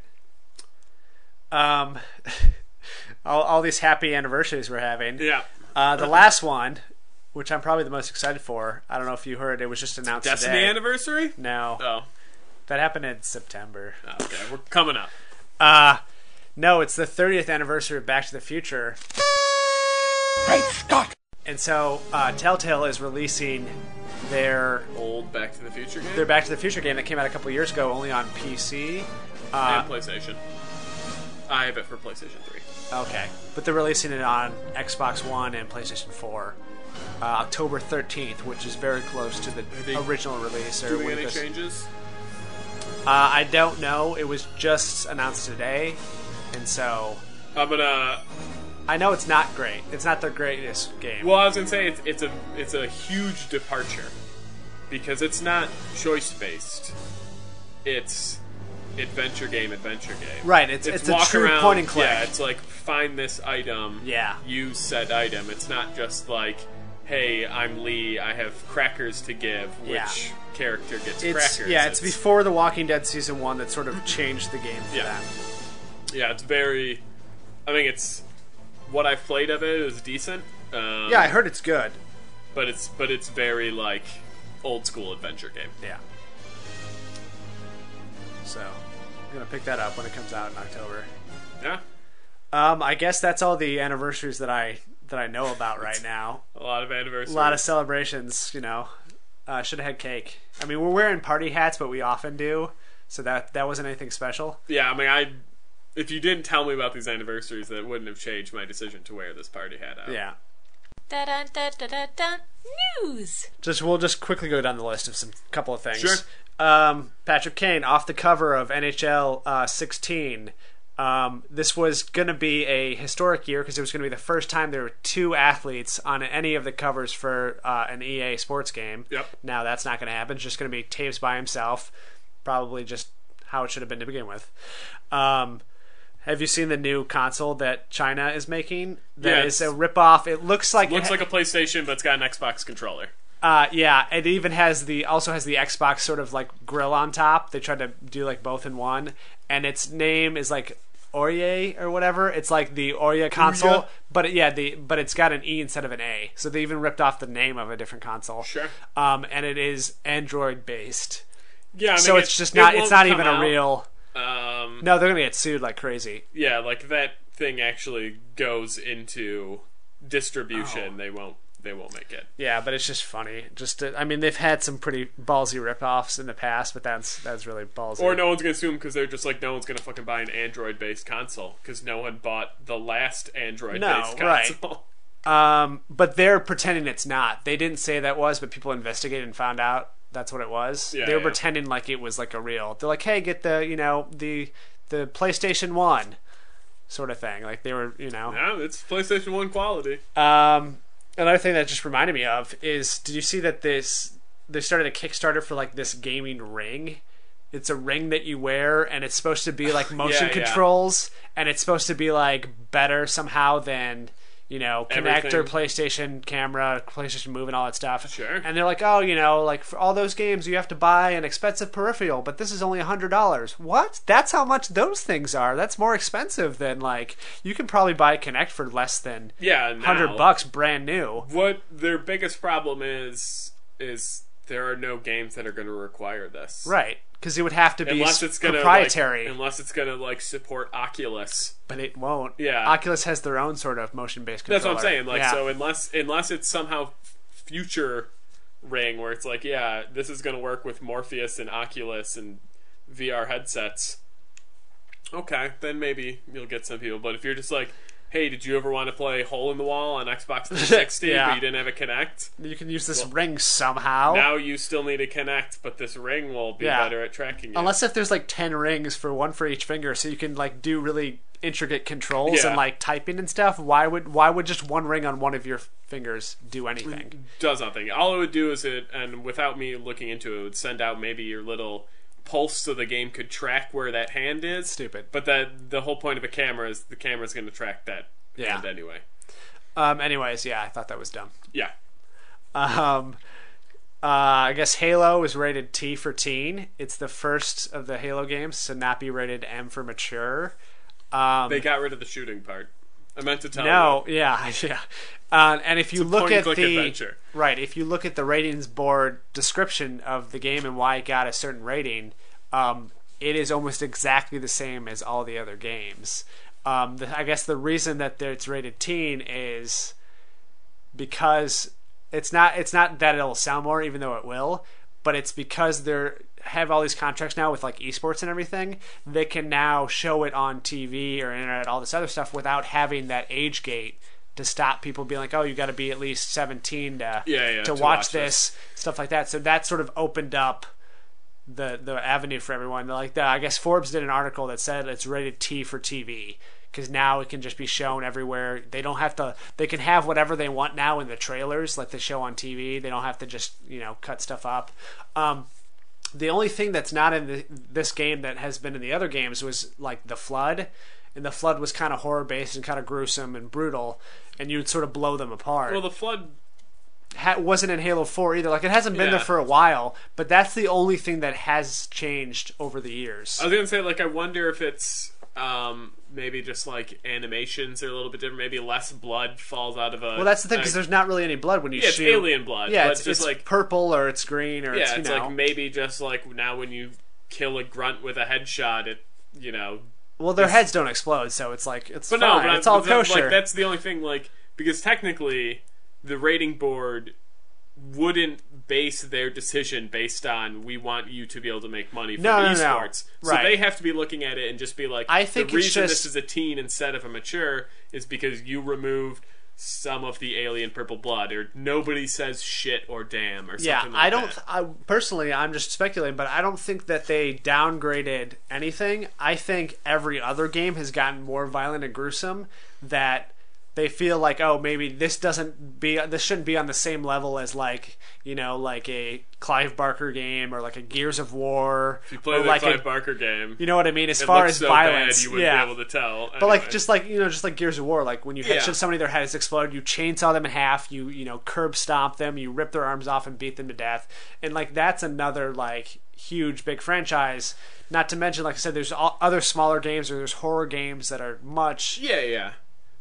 All these happy anniversaries we're having. Yeah. The last one, which I'm probably the most excited for, I don't know if you heard, it was just announced Destiny today. anniversary? No. Oh. That happened in September. Okay, we're coming up. No, it's the 30th anniversary of Back to the Future. Great Scott! And so Telltale is releasing their Old Back to the Future game? their Back to the Future game that came out a couple years ago, only on PC. And PlayStation. I have it for PlayStation 3. Okay. But they're releasing it on Xbox One and PlayStation 4. October 13th, which is very close to the original release. Or Doing when any this- changes? I don't know. It was just announced today. And so I'm gonna... I know it's not great. It's not their greatest game. Well, I was gonna say it's a huge departure because it's not choice based. It's adventure game. Right, it's a walk true around, point and click. Yeah, it's like find this item. Yeah. Use said item. It's not just like, hey, I'm Lee. I have crackers to give. Which Yeah. character gets It's crackers? it's before The Walking Dead season 1 that sort of changed the game for Yeah. them. Yeah, it's very. I think it's what I've played of it is decent. Yeah, I heard it's good. But it's very like old school adventure game. Yeah. So, I'm gonna pick that up when it comes out in October. Yeah, I guess that's all the anniversaries that I know about right now. a lot of anniversaries. A lot of celebrations, you know. Should have had cake. I mean, we're wearing party hats, but we often do, so that wasn't anything special. Yeah, I mean, if you didn't tell me about these anniversaries, that wouldn't have changed my decision to wear this party hat out. Yeah. Da da da da da da. News. We'll just quickly go down the list of some couple of things. Sure. Patrick Kane off the cover of NHL 16. This was going to be a historic year because it was going to be the first time there were 2 athletes on any of the covers for an EA sports game. Yep. Now that's not going to happen. It's just going to be Taves by himself. Probably just how it should have been to begin with. Have you seen the new console that China is making? That is a ripoff. It looks like Looks like a PlayStation, but it's got an Xbox controller. yeah, it even has the Xbox sort of like grill on top. They tried to do like both in one, and its name is like Orye or whatever. It's like the Orye console, but it's got an E instead of an A. So they even ripped off the name of a different console. Sure. And it is Android based. Yeah, I mean, So it's just not. It's not even a real. Um, No, they're gonna get sued like crazy. yeah, like that thing actually goes into distribution. Oh. They they won't make it. Yeah, but it's just funny. I mean, they've had some pretty ballsy ripoffs in the past, but that's really ballsy. Or no one's gonna sue them because they're just like, no one's gonna fucking buy an Android-based console because no one bought the last Android-based console. Right. But they're pretending it's not. They didn't say that was, but people investigated and found out that's what it was. Yeah, they were pretending like it was like a real. They're like, hey, get the the PlayStation 1 sort of thing. Like they were, Yeah, it's PlayStation 1 quality. Another thing that just reminded me of is, did you see that they started a Kickstarter for like this gaming ring? It's a ring that you wear, and it's supposed to be like motion controls, and it's supposed to be like better somehow than connector, PlayStation camera, PlayStation Move, and all that stuff. Sure. And they're like, oh, like for all those games, you have to buy an expensive peripheral, but this is only $100. What? That's how much those things are. That's more expensive than like you can probably buy a Kinect for less than $100 brand new. What their biggest problem is there are no games that are going to require this. Right. Because it would have to be proprietary. Unless it's going to support Oculus. But it won't. Yeah. Oculus has their own sort of motion-based controller. That's what I'm saying. So unless it's somehow future ring where it's like, yeah, this is going to work with Morpheus and Oculus and VR headsets. Okay, then maybe you'll get some people. But if you're just like, hey, did you ever want to play Hole in the Wall on Xbox 360 but you didn't have a Kinect? You can use this ring somehow. Now you still need a Kinect, but this ring will be better at tracking you. Unless if there's like 10 rings one for each finger, so you can like do really intricate controls and like typing and stuff. Why would just one ring on one of your fingers do anything? Does nothing. All it would do is and without me looking into it, would send out maybe your little pulse so the game could track where that hand is. Stupid. But the whole point of a camera is the camera's going to track that hand anyway. Anyways, I thought that was dumb. Yeah. I guess Halo is rated T for teen. It's the first of the Halo games to not be rated M for mature. They got rid of the shooting part. I meant to tell you. No, yeah. And if you look at adventure. Right, if you look at the ratings board description of the game and why it got a certain rating, it is almost exactly the same as all the other games. I guess the reason that it's rated teen is because it's not that it'll sell more, even though it will, but it's because they have all these contracts now with like esports and everything. They can now show it on TV or internet, all this other stuff, without having that age gate to stop people being like, oh, you got to be at least 17 to watch this, stuff like that. So that sort of opened up the avenue for everyone. I guess Forbes did an article that said it's rated T for TV, because now it can just be shown everywhere. They don't have to. They can have whatever they want now in the trailers, like they show on TV. They don't have to just cut stuff up. The only thing that's not in this game that has been in the other games was like the flood, and the flood was kind of horror based and kind of gruesome and brutal, and you would sort of blow them apart. Well, the flood wasn't in Halo 4 either. Like, it hasn't been there for a while, but that's the only thing that has changed over the years. I was gonna say, I wonder if it's maybe just like animations are a little bit different. Maybe less blood falls out of a. Well, that's the thing, because there's not really any blood when you shoot. It's alien blood. Yeah, but it's just like purple or it's green or it's like maybe just like now when you kill a grunt with a headshot, it Well, their heads don't explode, so it's like it's fine. No, but it's all kosher. Like, that's the only thing. Because technically, the rating board wouldn't base their decision based on we want you to be able to make money from esports. No. So they have to be looking at it and just be like, I think the reason this is a teen instead of a mature is because you removed some of the alien purple blood, or nobody says shit or damn or something like that. Personally, I'm just speculating, but I don't think that they downgraded anything. I think every other game has gotten more violent and gruesome, that they feel like, oh, maybe this shouldn't be on the same level as like a Clive Barker game or like a Gears of War. If you play the Clive Barker game, you know what I mean. As far as violence, bad, you wouldn't be able to tell. But anyway. just like Gears of War, like when you headshot somebody, their heads explode. You chainsaw them in half. You curb stomp them. You rip their arms off and beat them to death. And like that's another like huge big franchise. Not to mention, like I said, there's other smaller games, or there's horror games that are much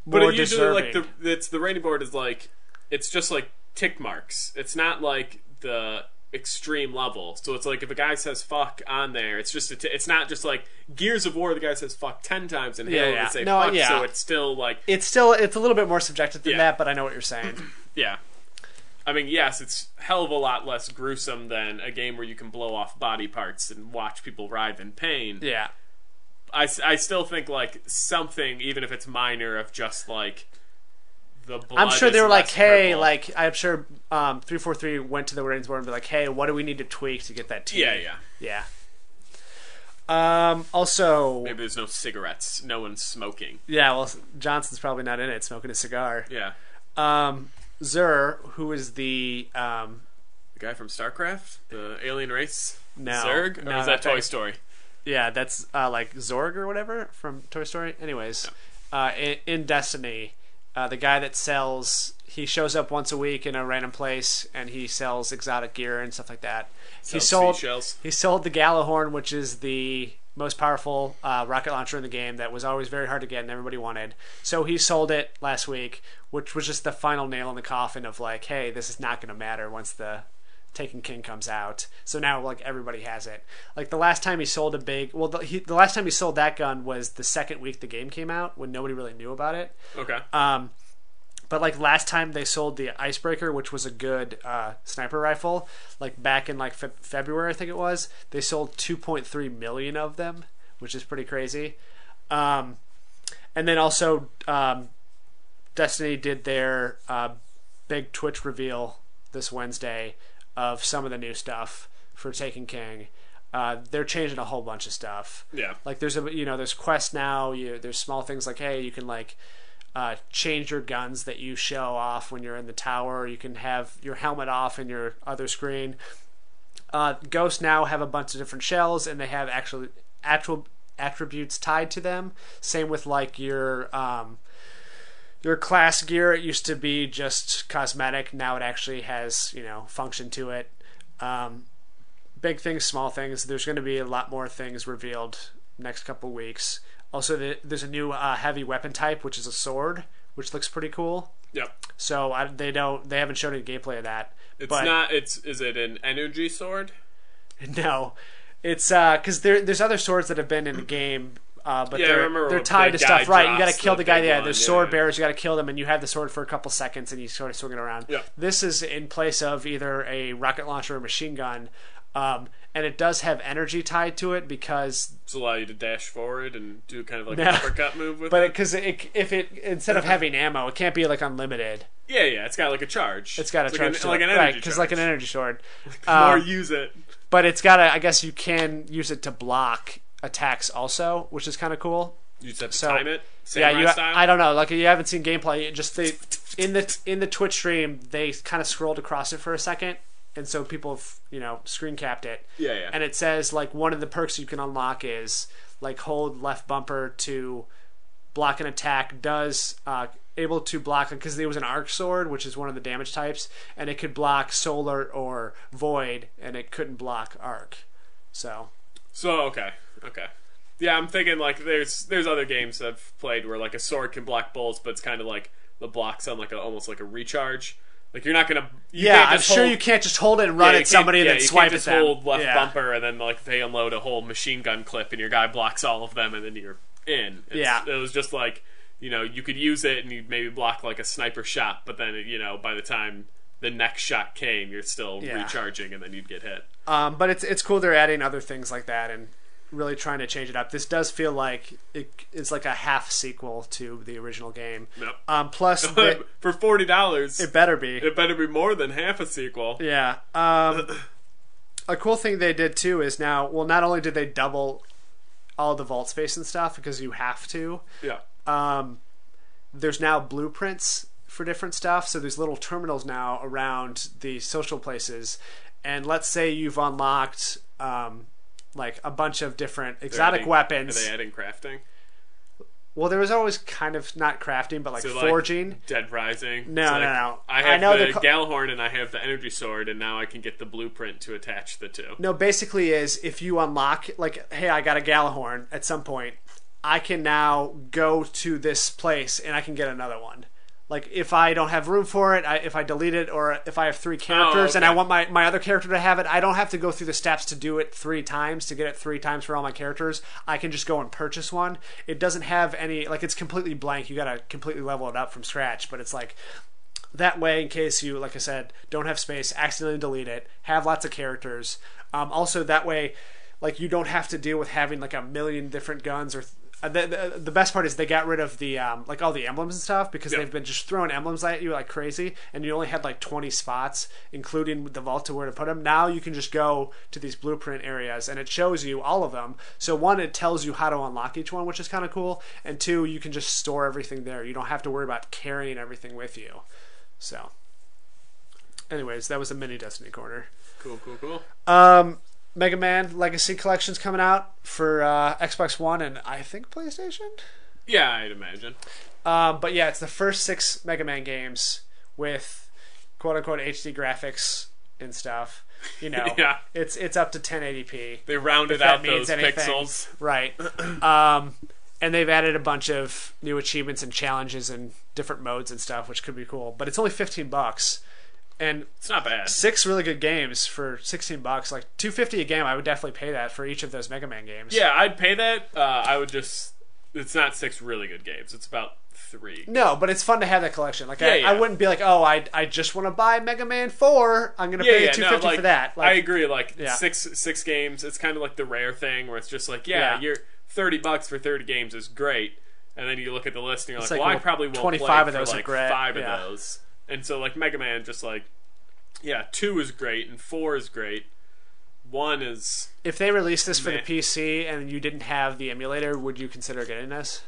But more usually, deserving. the rating board is like, it's just like tick marks. It's not like the extreme level. So it's like if a guy says "fuck" on there, it's just it's not just like Gears of War. The guy says "fuck" 10 times, and Halo would say "fuck." So it's still like it's a little bit more subjective than that. But I know what you're saying. Yeah. I mean, yes, it's a hell of a lot less gruesome than a game where you can blow off body parts and watch people writhe in pain. Yeah. I still think, like, something, even if it's minor, of just, like, the blood. I'm sure they is were like, less hey, purple. like, I'm sure 343 went to the ratings board and be like, hey, what do we need to tweak to get that T? Yeah. Also, Maybe there's no cigarettes. No one's smoking. yeah, well, Johnson's probably not in it, smoking a cigar. Yeah. Zur, who is the The guy from StarCraft? The alien race? No. Zerg? Or No, is that that Toy thing. Story? yeah, that's like Zorg or whatever from Toy Story. Anyways, in Destiny, the guy that he shows up once a week in a random place and he sells exotic gear and stuff like that. Sells seashells. He sold the Galahorn, which is the most powerful rocket launcher in the game that was always very hard to get and everybody wanted. So he sold it last week, which was just the final nail in the coffin of like, hey, this is not going to matter once the Taken King comes out. So now like everybody has it. Like the last time he sold the last time he sold that gun was the second week the game came out when nobody really knew about it. Okay. But like last time they sold the Icebreaker, which was a good sniper rifle, like back in like February I think it was, they sold 2.3 million of them, which is pretty crazy. And then also Destiny did their big Twitch reveal this Wednesday of some of the new stuff for Taken King. They're changing a whole bunch of stuff. Yeah. Like there's quests now. There's small things like, hey, you can like change your guns that you show off when you're in the tower. You can have your helmet off in your other screen. Ghosts now have a bunch of different shells, and they have actual attributes tied to them. Same with like your class gear. It used to be just cosmetic. Now it actually has function to it. Big things, small things. There's going to be a lot more things revealed next couple weeks. Also, there's a new heavy weapon type, which is a sword, which looks pretty cool. Yep. So they haven't shown any gameplay of that. Is it an energy sword? No, it's because there's other swords that have been in the game, but I remember they're tied the to guy stuff. Right, you got to drops kill the the guy. big Yeah, one, there's yeah. sword bearers. You got to kill them, and you have the sword for a couple seconds, and you sort of swing it around. Yeah. This is in place of either a rocket launcher or a machine gun. And it does have energy tied to it because Does it allow you to dash forward and do kind of like an uppercut move with but it? because if it instead of having ammo, it can't be like unlimited. Yeah, it's got like a charge. It's got a charge to like it. an energy right, because like an charge. energy sword. The more you use it. But it's got I guess you can use it to block attacks also, which is kind of cool. You just have to time it. Yeah, Samurai style? I don't know. Like you haven't seen gameplay. In the Twitch stream, they kind of scrolled across it for a second. And so people have, screen capped it. Yeah. And it says, like, one of the perks you can unlock is, like, hold left bumper to block an attack. Does, able to block, because it was an arc sword, which is one of the damage types, and it could block solar or void, and it couldn't block arc. So, okay. Yeah, I'm thinking, like, there's other games I've played where, like, a sword can block bolts, but it's kind of like the blocks on, like, almost like a recharge. Like you're not gonna. I'm sure you can't just hold it and run at somebody and then swipe at them. You can't just hold left bumper and then like they unload a whole machine gun clip and your guy blocks all of them and then you're in. It was just like you could use it and you'd maybe block like a sniper shot, but then by the time the next shot came, you're still recharging and then you'd get hit. But it's cool they're adding other things like that and really trying to change it up. This does feel like it's like a half sequel to the original game. Yep. Plus, for $40, it better be. It better be more than half a sequel. Yeah. A cool thing they did too is now, not only did they double all the vault space and stuff because you have to. Yeah. There's now blueprints for different stuff. So there's little terminals now around the social places, and let's say you've unlocked. Like a bunch of different exotic weapons. Are they adding crafting? Well, there was always kind of not crafting, but like forging. Like Dead Rising. No. I have the Galahorn and I have the energy sword, and now I can get the blueprint to attach the two. No, basically is if you unlock, like, hey, I got a Galahorn at some point, I can now go to this place and I can get another one. Like, if I don't have room for it, if I delete it, or if I have 3 characters and I want my other character to have it, I don't have to go through the steps to do it 3 times, to get it 3 times for all my characters. I can just go and purchase one. It doesn't have any, like, it's completely blank. You gotta completely level it up from scratch, but it's like, That way, in case you, like I said, don't have space, accidentally delete it, have lots of characters. Also, that way, like, you don't have to deal with having like a million different guns. Or the best part is they got rid of the like all the emblems and stuff, because they've been just throwing emblems at you like crazy, and you only had like 20 spots, including the vault, to where to put them. Now you can just go to these blueprint areas, and it shows you all of them. So one, it tells you how to unlock each one, which is kind of cool, and two, you can just store everything there. You don't have to worry about carrying everything with you. So, anyways, that was a mini Destiny corner. Cool. Mega Man Legacy Collection's coming out for Xbox One and I think PlayStation. Yeah, I'd imagine. But yeah, it's the first 6 Mega Man games with quote-unquote HD graphics and stuff. You know, Yeah. it's up to 1080p. They rounded if that out means those anything. pixels. Right. And they've added a bunch of new achievements and challenges and different modes and stuff, which could be cool. But it's only $15. And It's not bad. 6 really good games for $16. Like $250 a game, I would definitely pay that for each of those Mega Man games. Yeah, I'd pay that. I would just... It's not 6 really good games. It's about 3. No, but it's fun to have that collection. Like Yeah. I wouldn't be like, oh, I just want to buy Mega Man 4. I'm gonna pay $250 for that. Like, I agree. Like Yeah. six games. It's kind of like the rare thing where it's just like, Yeah. you're $30 for 30 games is great, and then you look at the list and you're It's like, like, well, I well, probably won't 25 play of for those are like great. 5 Yeah. of those. And so like Mega Man, just like, yeah, 2 is great and 4 is great. 1 is... if they released this for the Meh. PC and you didn't have the emulator, would you consider getting this?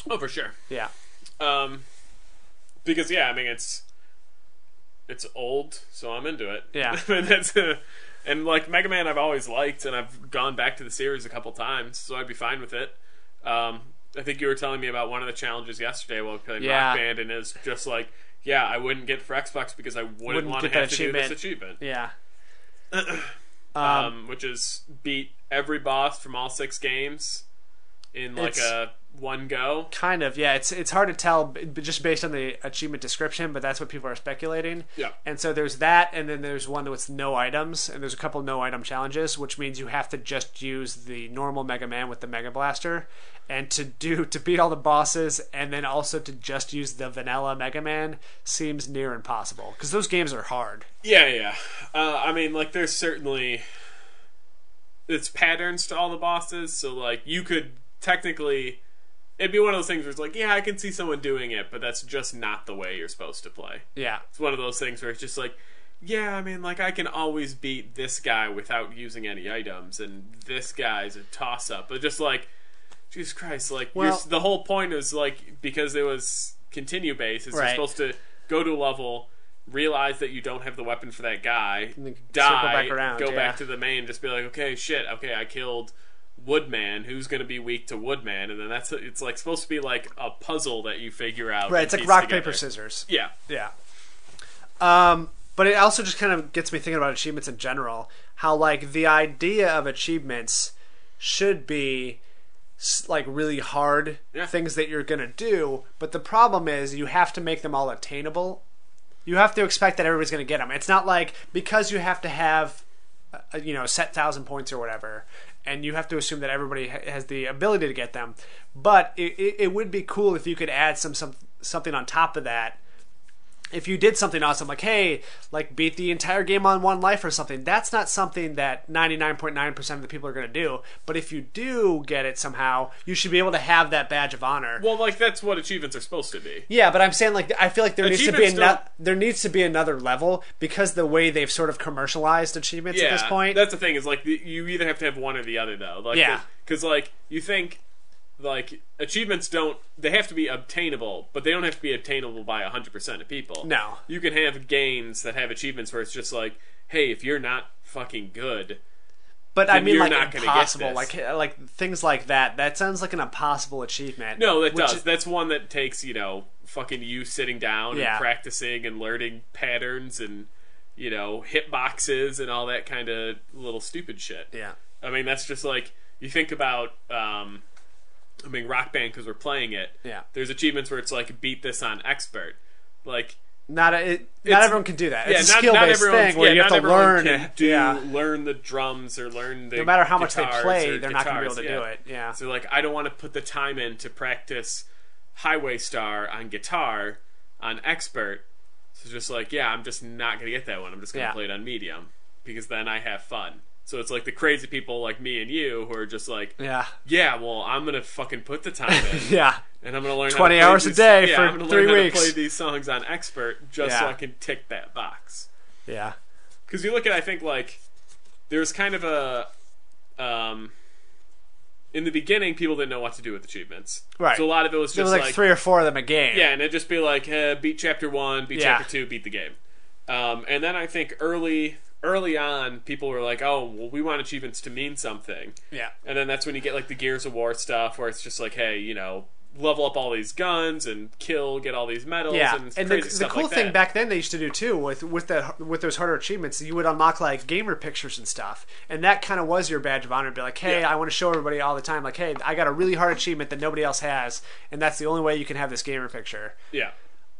Oh, for sure. Yeah. Because yeah, I mean it's old, so I'm into it. Yeah. And like Mega Man, I've always liked, and I've gone back to the series a couple times, so I'd be fine with it. I think you were telling me about one of the challenges yesterday while we played Rock Band, and it's just like, yeah, I wouldn't get for Xbox because I wouldn't want to get have that to do this achievement. Yeah. Which is beat every boss from all 6 games in like a one go. Kind of, yeah. It's hard to tell just based on the achievement description, but that's what people are speculating. Yeah. And so there's that, and then there's one with no items, and there's a couple no item challenges, which means you have to just use the normal Mega Man with the Mega Blaster, and to beat all the bosses, and then also to just use the vanilla Mega Man seems near impossible because those games are hard. Yeah. I mean, like, there's certainly it's patterns to all the bosses, so like you could technically. It'd be one of those things where it's like, yeah, I can see someone doing it, but that's just not the way you're supposed to play. Yeah. It's one of those things where it's just like, yeah, I mean, like, I can always beat this guy without using any items, and this guy's a toss-up. But just like, Jesus Christ, like, the whole point is, like, because it was continue-based, is you're supposed to go to a level, realize that you don't have the weapon for that guy, die, go back to the main, just be like, okay, I killed Woodman, who's going to be weak to Woodman, and then it's like supposed to be like a puzzle that you figure out. Right, it's like rock, paper, scissors. Yeah. But it also just kind of gets me thinking about achievements in general. How like the idea of achievements should be like really hard things that you're going to do, but the problem is you have to make them all attainable. You have to expect that everybody's going to get them. It's not like because you have to have set 1,000 points or whatever, and you have to assume that everybody has the ability to get them. But it would be cool if you could add something on top of that. If you did something awesome, like, hey, like beat the entire game on 1 life or something, that's not something that 99.9% of the people are going to do. But if you do get it somehow, you should be able to have that badge of honor. Well, like, that's what achievements are supposed to be. Yeah, but I'm saying, like, I feel like there needs to be another level because the way they've sort of commercialized achievements at this point. That's the thing, is, like, you either have to have one or the other, though. Like, yeah. Because, like, you think... Like, achievements they have to be obtainable, but they don't have to be obtainable by 100% of people. No. You can have games that have achievements where it's just like, hey, if you're not fucking good, but I mean, you're like, not impossible. gonna get this. Like things like that. That sounds like an impossible achievement. No, it does. That's one that takes, fucking you sitting down and practicing and learning patterns and, hitboxes and all that kind of little stupid shit. Yeah. I mean, that's just like, you think about... Rock Band, because we're playing it. Yeah. There's achievements where it's like, beat this on expert. Like, not everyone can do that. It's a skill-based thing where you have to learn the drums or learn the no matter how much they guitars play, they're not going to be able to do it. Yeah. So like, I don't want to put the time in to practice Highway Star on guitar on expert, So just like, yeah, I'm just not going to get that one. I'm just going to Yeah. play it on medium because then I have fun. So it's like the crazy people like me and you who are just like, Yeah. well, I'm going to fucking put the time in. Yeah. And I'm going to learn 20 how to play hours a these, day yeah, for I'm gonna 3 learn weeks. How to play these songs on expert just so Yeah. I can tick that box. Yeah. Because you look at, I think, like, there's kind of a, in the beginning, people didn't know what to do with achievements. Right. So a lot of it was There just was like 3 or 4 of them a game. yeah, and it'd just be like, beat chapter 1, beat Yeah. chapter 2, beat the game. And then I think early on, people were like, oh, well, we want achievements to mean something. Yeah. And then that's when you get like the Gears of War stuff, where it's just like, hey, you know, level up all these guns and get all these medals, Yeah, and, and crazy the stuff cool like thing that. back then they used to do too with those harder achievements, you would unlock like gamer pictures and stuff, and that kind of was your badge of honor. Be like, hey, Yeah. I want to show everybody all the time, like, hey, I got a really hard achievement that nobody else has, and that's the only way you can have this gamer picture. Yeah.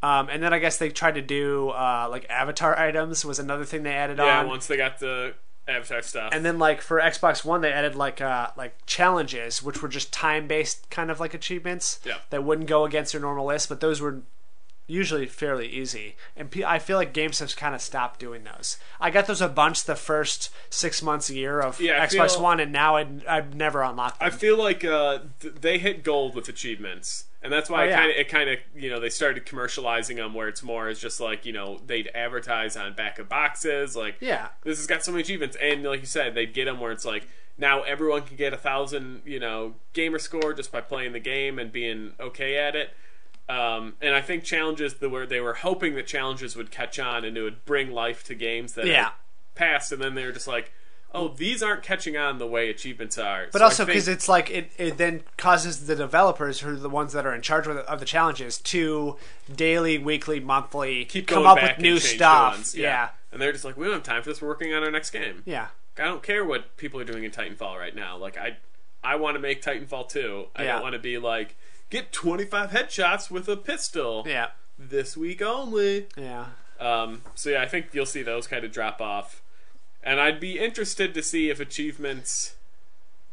And then I guess they tried to do like avatar items was another thing they added Yeah, on. once they got the Avatar stuff. And then like for Xbox One, they added like challenges, which were just time based kind of like achievements Yeah. that wouldn't go against your normal list, but those were usually fairly easy. And I feel like games have kind of stopped doing those. I got those a bunch the first 6 months a year of Yeah, I Xbox feel- One, and now I've never unlocked them. I feel like they hit gold with achievements, and that's why Oh, yeah. it kind of you know, they started commercializing them where it's more as just like, you know, they'd advertise on back of boxes like, Yeah. this has got so many achievements, and like you said, they'd get them where it's like, now everyone can get 1,000, you know, gamer score just by playing the game and being okay at it. And I think challenges where they were hoping that challenges would catch on and it would bring life to games that Yeah. had passed, and then they were just like, oh, these aren't catching on the way achievements are. But So also I think- because it's like it then causes the developers, who are the ones that are in charge of the challenges, to daily, weekly, monthly keep come going up back with new and change stuff. the ones. Yeah. And they're just like, we don't have time for this. We're working on our next game. Yeah. I don't care what people are doing in Titanfall right now. Like, I want to make Titanfall 2. I Yeah. don't want to be like, get 25 headshots with a pistol. Yeah. This week only. Yeah. So yeah, I think you'll see those kind of drop off. And I'd be interested to see if achievements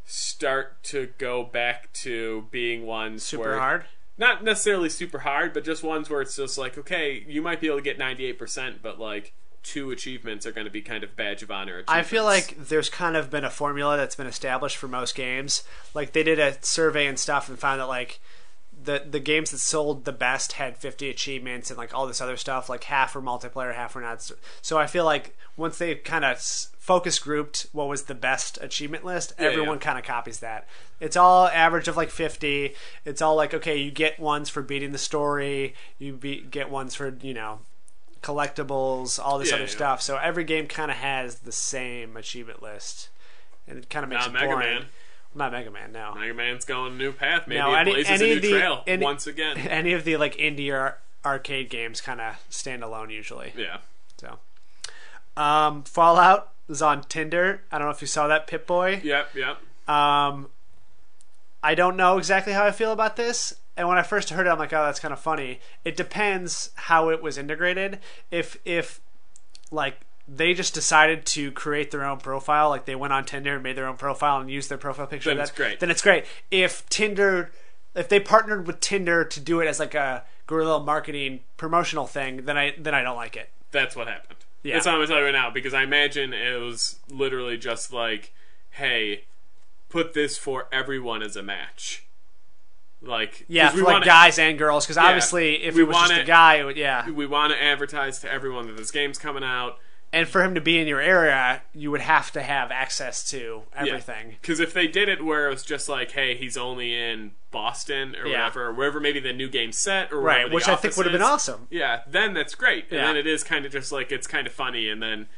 start to go back to being ones Super where, hard. not necessarily super hard, but just ones where it's just like, okay, you might be able to get 98%, but like 2 achievements are going to be kind of badge of honor achievements. I feel like there's kind of been a formula that's been established for most games. Like they did a survey and stuff and found that like the games that sold the best had 50 achievements and like all this other stuff. Like half were multiplayer, half were not. So I feel like once they kind of focus grouped what was the best achievement list, everyone kind of copies that. It's all average of like 50. It's all like, okay, you get ones for beating the story, get ones for, you know, collectibles, all this Yeah, other yeah. stuff. So every game kind of has the same achievement list, and it kind of makes Not it Mega boring. Man. Not Mega Man, no. Mega Man's going a new path. Maybe No, it blazes a new trail any- once again. Any of the like indie or arcade games kind of stand alone usually. Yeah. So, Fallout was on Tinder. I don't know if you saw that, Pip-Boy. Yep. I don't know exactly how I feel about this. And when I first heard it, I'm like, oh, that's kind of funny. It depends how it was integrated. If like they just decided to create their own profile, like they went on Tinder and made their own profile and used their profile picture, Then it's great. Then it's great. If they partnered with Tinder to do it as like a guerrilla marketing promotional thing, then I don't like it. That's what happened. Yeah. That's what I'm going to tell you right now, because I imagine it was literally just like, hey, put this for everyone as a match. Like, Yeah, 'cause for we like wanna- guys and girls, because obviously if we it was just wanna- a guy, it would, yeah. we want to advertise to everyone that this game's coming out. And for him to be in your area, you would have to have access to everything. Because if they did it where it was just like, hey, he's only in Boston or Yeah. whatever, or wherever maybe the new game's set, or Right, wherever the which I think office would have been is, awesome. Yeah, then that's great. And Yeah. then it is kind of just like, it's kind of funny, and then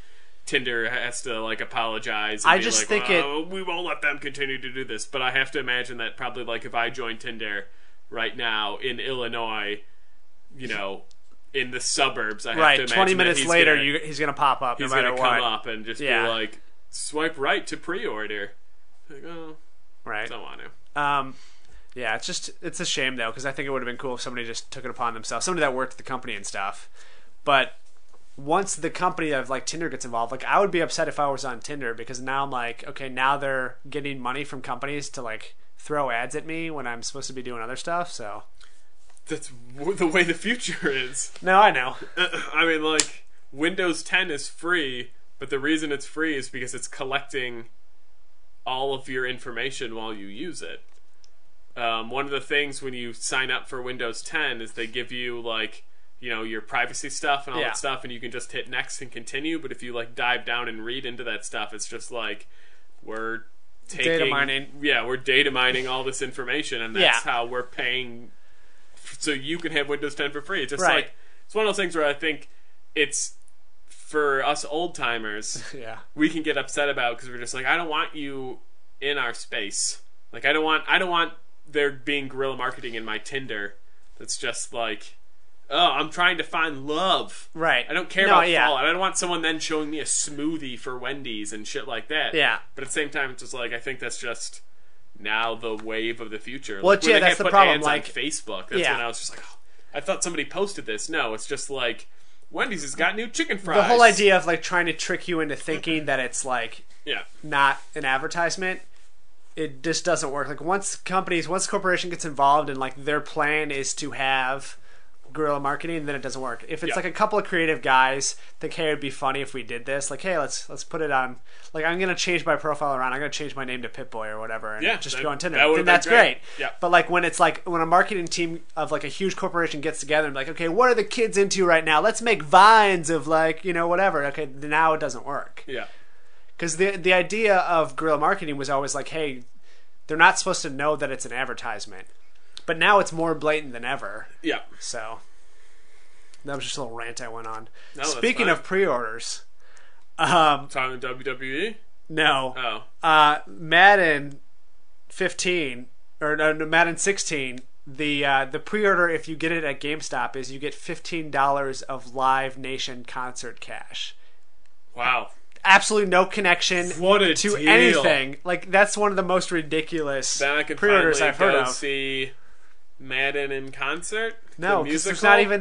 Tinder has to like apologize and I be just like, think well, we won't let them continue to do this. But I have to imagine that probably like if I joined Tinder right now in Illinois, you know, in the suburbs, I have to Right, imagine 20 that minutes he's later, gonna, he's going to pop up no he's matter gonna what. come up and just Yeah. be like, swipe right to pre-order. Like, oh, Right. don't want to. Yeah, it's a shame though, because I think it would have been cool if somebody just took it upon themselves, somebody that worked at the company and stuff. But once the company of like Tinder gets involved, like I would be upset if I was on Tinder, because now I'm like, okay, now they're getting money from companies to like throw ads at me when I'm supposed to be doing other stuff. So that's the way the future is. No, I know. I mean, like, Windows 10 is free, but the reason it's free is because it's collecting all of your information while you use it. One of the things when you sign up for Windows 10 is they give you, like, you know, your privacy stuff and all that stuff, and you can just hit next and continue. But if you, like, dive down and read into that stuff, it's just like, we're taking data mining. Yeah, we're data mining all this information, and that's how we're paying so you can have Windows 10 for free. It's just like, it's one of those things where I think it's, for us old timers, we can get upset about, because we're just like, I don't want you in our space. Like, I don't want there being guerrilla marketing in my Tinder that's just like, oh, I'm trying to find love. Right. I don't care about Fallout. I don't want someone then showing me a smoothie for Wendy's and shit like that. Yeah. But at the same time, it's just like, I think that's just now the wave of the future. Well, like, when that's they the put problem. ads like on Facebook, that's when I was just like, oh, I thought somebody posted this. No, it's just like, Wendy's has got new chicken fries. The whole idea of, like, trying to trick you into thinking that it's, like, not an advertisement, it just doesn't work. Like, once a corporation gets involved and, like, their plan is to have guerrilla marketing, then it doesn't work. If it's like a couple of creative guys think, hey, it'd be funny if we did this, like, hey, let's put it on, like, I'm gonna change my profile around, I'm gonna change my name to Pitboy or whatever, and just go on Tinder, then that's great. But, like, when it's like, when a marketing team of, like, a huge corporation gets together and be like, okay, what are the kids into right now, let's make vines of, like, you know, whatever, okay, now it doesn't work. Because the idea of guerrilla marketing was always like, hey, they're not supposed to know that it's an advertisement. But now it's more blatant than ever. So that was just a little rant I went on. No, speaking of pre-orders, talking WWE? No. Madden 15 or no, Madden 16. The pre-order, if you get it at GameStop, is you get $15 of Live Nation concert cash. Wow. Absolutely no connection to deal. anything. Like, that's one of the most ridiculous pre-orders I've heard of. See Madden in concert? No, because there's not even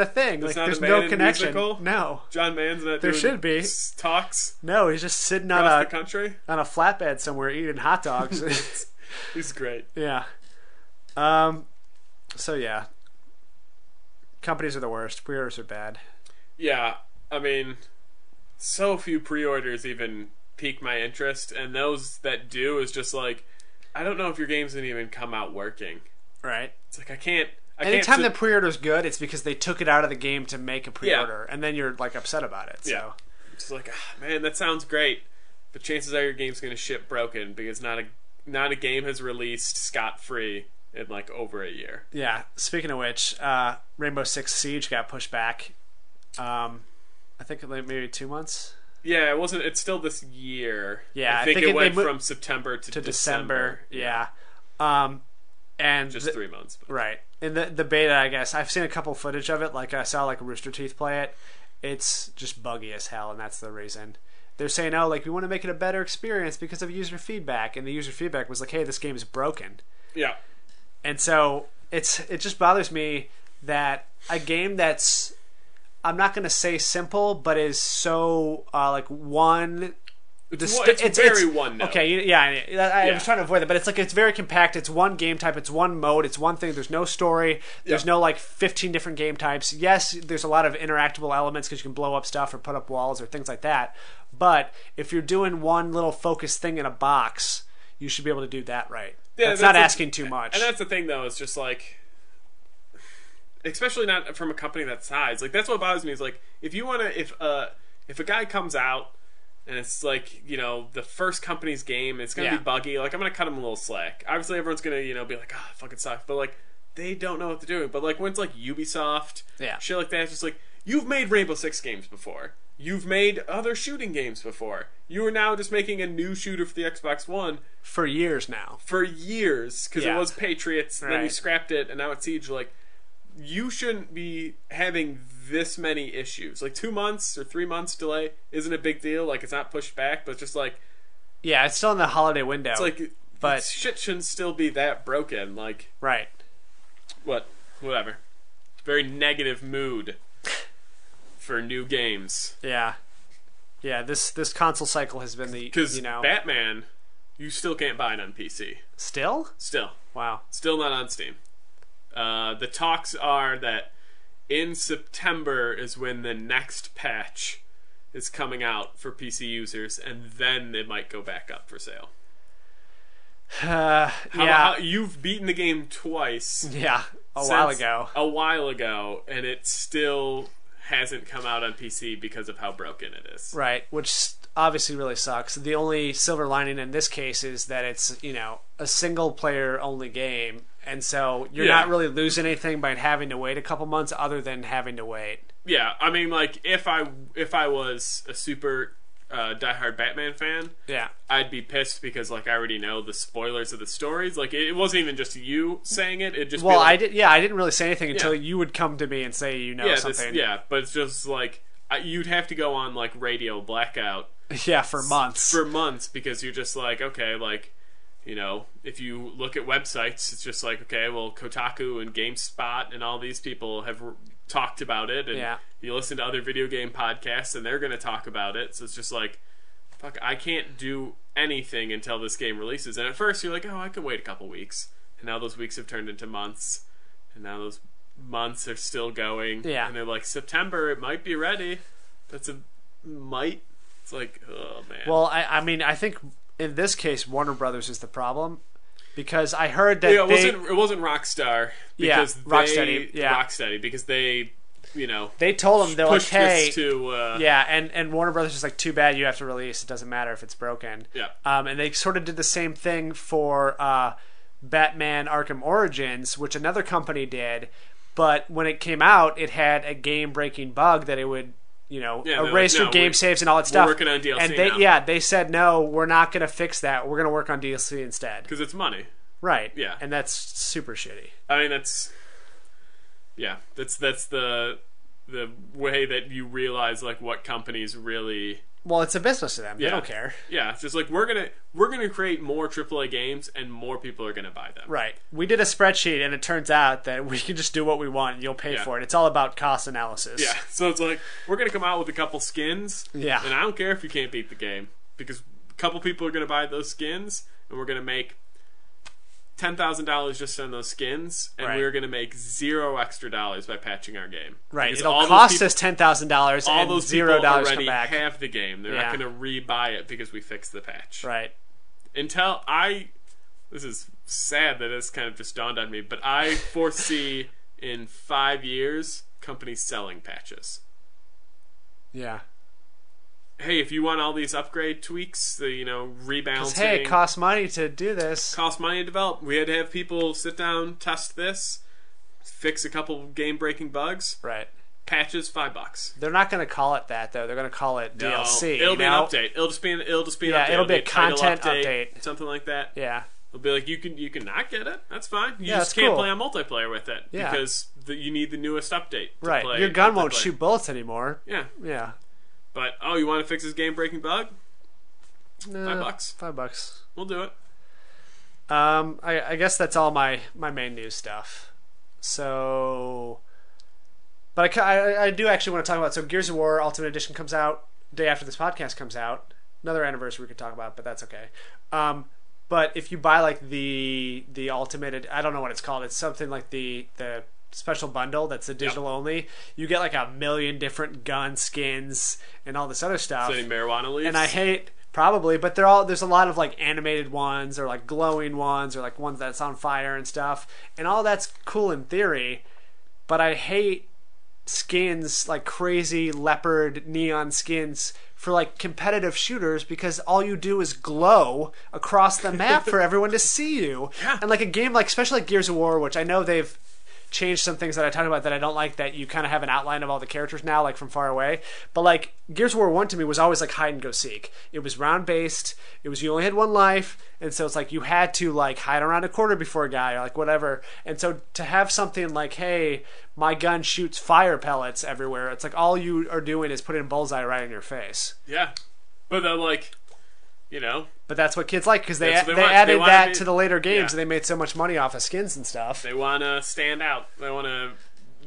a thing. Like, there's no connection. Musical? No. John Mann's not there doing should be talks. No, he's just sitting across the country on a flatbed somewhere eating hot dogs. He's great. Yeah. So yeah, companies are the worst. Pre-orders are bad. Yeah, I mean, so few pre-orders even pique my interest, and those that do is just like, I don't know if your game's gonna even come out working. Right. It's like, I can't. Anytime the pre-order's good, it's because they took it out of the game to make a pre-order, and then you're, like, upset about it. So. It's like, man, that sounds great, but chances are your game's going to ship broken because not a game has released scot-free in, like, over a year. Yeah. Speaking of which, Rainbow Six Siege got pushed back. I think maybe 2 months. Yeah, it wasn't. It's still this year. Yeah, I think it went from September to December. Yeah. And just 3 months. But. Right. In the beta, I guess I've seen a couple footage of it. Like, I saw, like, Rooster Teeth play it. It's just buggy as hell, and that's the reason. They're saying, oh, like, we want to make it a better experience because of user feedback, and the user feedback was like, hey, this game is broken. Yeah. And so it just bothers me that a game that's, I'm not going to say simple, but is so like one. It's very one note. Okay, yeah, I was trying to avoid that, but it's like, it's very compact. It's one game type. It's one mode. It's one thing. There's no story. There's no, like, 15 different game types. Yes, there's a lot of interactable elements because you can blow up stuff or put up walls or things like that. But if you're doing one little focused thing in a box, you should be able to do that right. Yeah, that's not asking too much. And that's the thing, though. It's just like, especially not from a company that size. Like, that's what bothers me. Is like, if you want to, if a guy comes out. And it's like, you know, the first company's game, it's going to be buggy. Like, I'm going to cut them a little slack. Obviously, everyone's going to, you know, be like, it fucking sucks. But, like, they don't know what they're doing. But, like, when it's, like, Ubisoft, shit like that, it's just like, you've made Rainbow Six games before. You've made other shooting games before. You are now just making a new shooter for the Xbox One. For years now. For years. Because it was Patriots, and then you scrapped it, and now it's Siege. Like, you shouldn't be having this many issues. Like, 2 months or 3 months delay isn't a big deal. Like, it's not pushed back, but it's just like, yeah, it's still in the holiday window. It's like, but shit shouldn't still be that broken. Like, right. Whatever. Very negative mood for new games. Yeah. This console cycle has been the, because Batman, you still can't buy it on PC. Still? Still. Wow. Still not on Steam. The talks are that in September is when the next patch is coming out for PC users, and then it might go back up for sale. How, you've beaten the game twice. Yeah, a while ago, and it still hasn't come out on PC because of how broken it is. Right, which obviously really sucks. The only silver lining in this case is that it's, a single player only game, and so you're not really losing anything by having to wait a couple months other than having to wait. Yeah, I mean, like, if I was a super diehard Batman fan, I'd be pissed because, like, I already know the spoilers of the stories. Like, it wasn't even just you saying it. It just I didn't really say anything until you would come to me and say something. But it's just like you'd have to go on like radio blackout. Yeah, for months. Because you're just like, okay, like, if you look at websites, it's just like, okay, well, Kotaku and GameSpot and all these people have talked about it, and you listen to other video game podcasts and they're going to talk about it, so it's just like, fuck, I can't do anything until this game releases. And at first you're like, oh, I can wait a couple weeks, and now those weeks have turned into months, and now those months are still going, and they're like, September, it might be ready. That's a might. It's like, oh man. Well, I mean, I think in this case Warner Brothers is the problem, because I heard that it wasn't Rockstar, because Rocksteady, because they they told them, they're like, hey, and Warner Brothers is like, too bad, you have to release, it doesn't matter if it's broken. And they sort of did the same thing for Batman Arkham Origins, which another company did, but when it came out it had a game breaking bug that it would erase your game saves and all that stuff. We're working on DLC and they said, no, we're not going to fix that. We're going to work on DLC instead. Because it's money. Right. Yeah. And that's super shitty. I mean, that's the way that you realize, like, what companies really... Well, it's a business to them. They don't care. Yeah, it's just like, we're gonna create more AAA games, and more people are gonna buy them. Right. We did a spreadsheet, and it turns out that we can just do what we want, and you'll pay for it. It's all about cost analysis. Yeah, so it's like, we're gonna come out with a couple skins, and I don't care if you can't beat the game, because a couple people are gonna buy those skins, and we're gonna make $10,000 just on those skins, and we're going to make $0 extra by patching our game. Right, it'll cost us $10,000 all and those $0 already come back. have the game. They're not going to re-buy it because we fixed the patch. Right. This is sad that this kind of just dawned on me, but I foresee in 5 years companies selling patches. Yeah. Hey, if you want all these upgrade tweaks, the rebalancing. Hey, it costs money to do this. Costs money to develop. We had to have people sit down, test this, fix a couple game-breaking bugs. Right. Patches, $5. They're not going to call it that, though. They're going to call it DLC. It'll be an update. It'll just be an update. It'll be a content update, something like that. Yeah. It'll be like, you can not get it. That's fine. You just can't play on multiplayer with it because you need the newest update. To play Your gun won't shoot bullets anymore. Yeah. Yeah. But you want to fix this game-breaking bug? No, $5. $5. We'll do it. I guess that's all my main news stuff. So, but I do actually want to talk about. So, Gears of War Ultimate Edition comes out day after this podcast comes out. Another anniversary we could talk about, but that's okay. But if you buy like the Ultimate, I don't know what it's called. It's something like the special bundle that's a digital only. You get like 1 million different gun skins and all this other stuff. So any marijuana leaves? And I hate probably, but there's a lot of like animated ones or like glowing ones or like ones that's on fire and stuff, and all that's cool in theory. But I hate skins like crazy leopard neon skins for like competitive shooters because all you do is glow across the map for everyone to see you. Yeah. And like a game like, especially like Gears of War, which I know they've changed some things that I talked about that I don't like, that you kind of have an outline of all the characters now, like from far away. But like Gears of War 1 to me was always like hide and go seek. It was round based. It was, you only had one life, and so it's like you had to like hide around a corner before a guy or like whatever. And so to have something like, hey, my gun shoots fire pellets everywhere, it's like all you are doing is putting a bullseye right in your face. Yeah. But then like, But that's what kids like, because they added that to the later games, and they made so much money off of skins and stuff. They want to stand out. They want to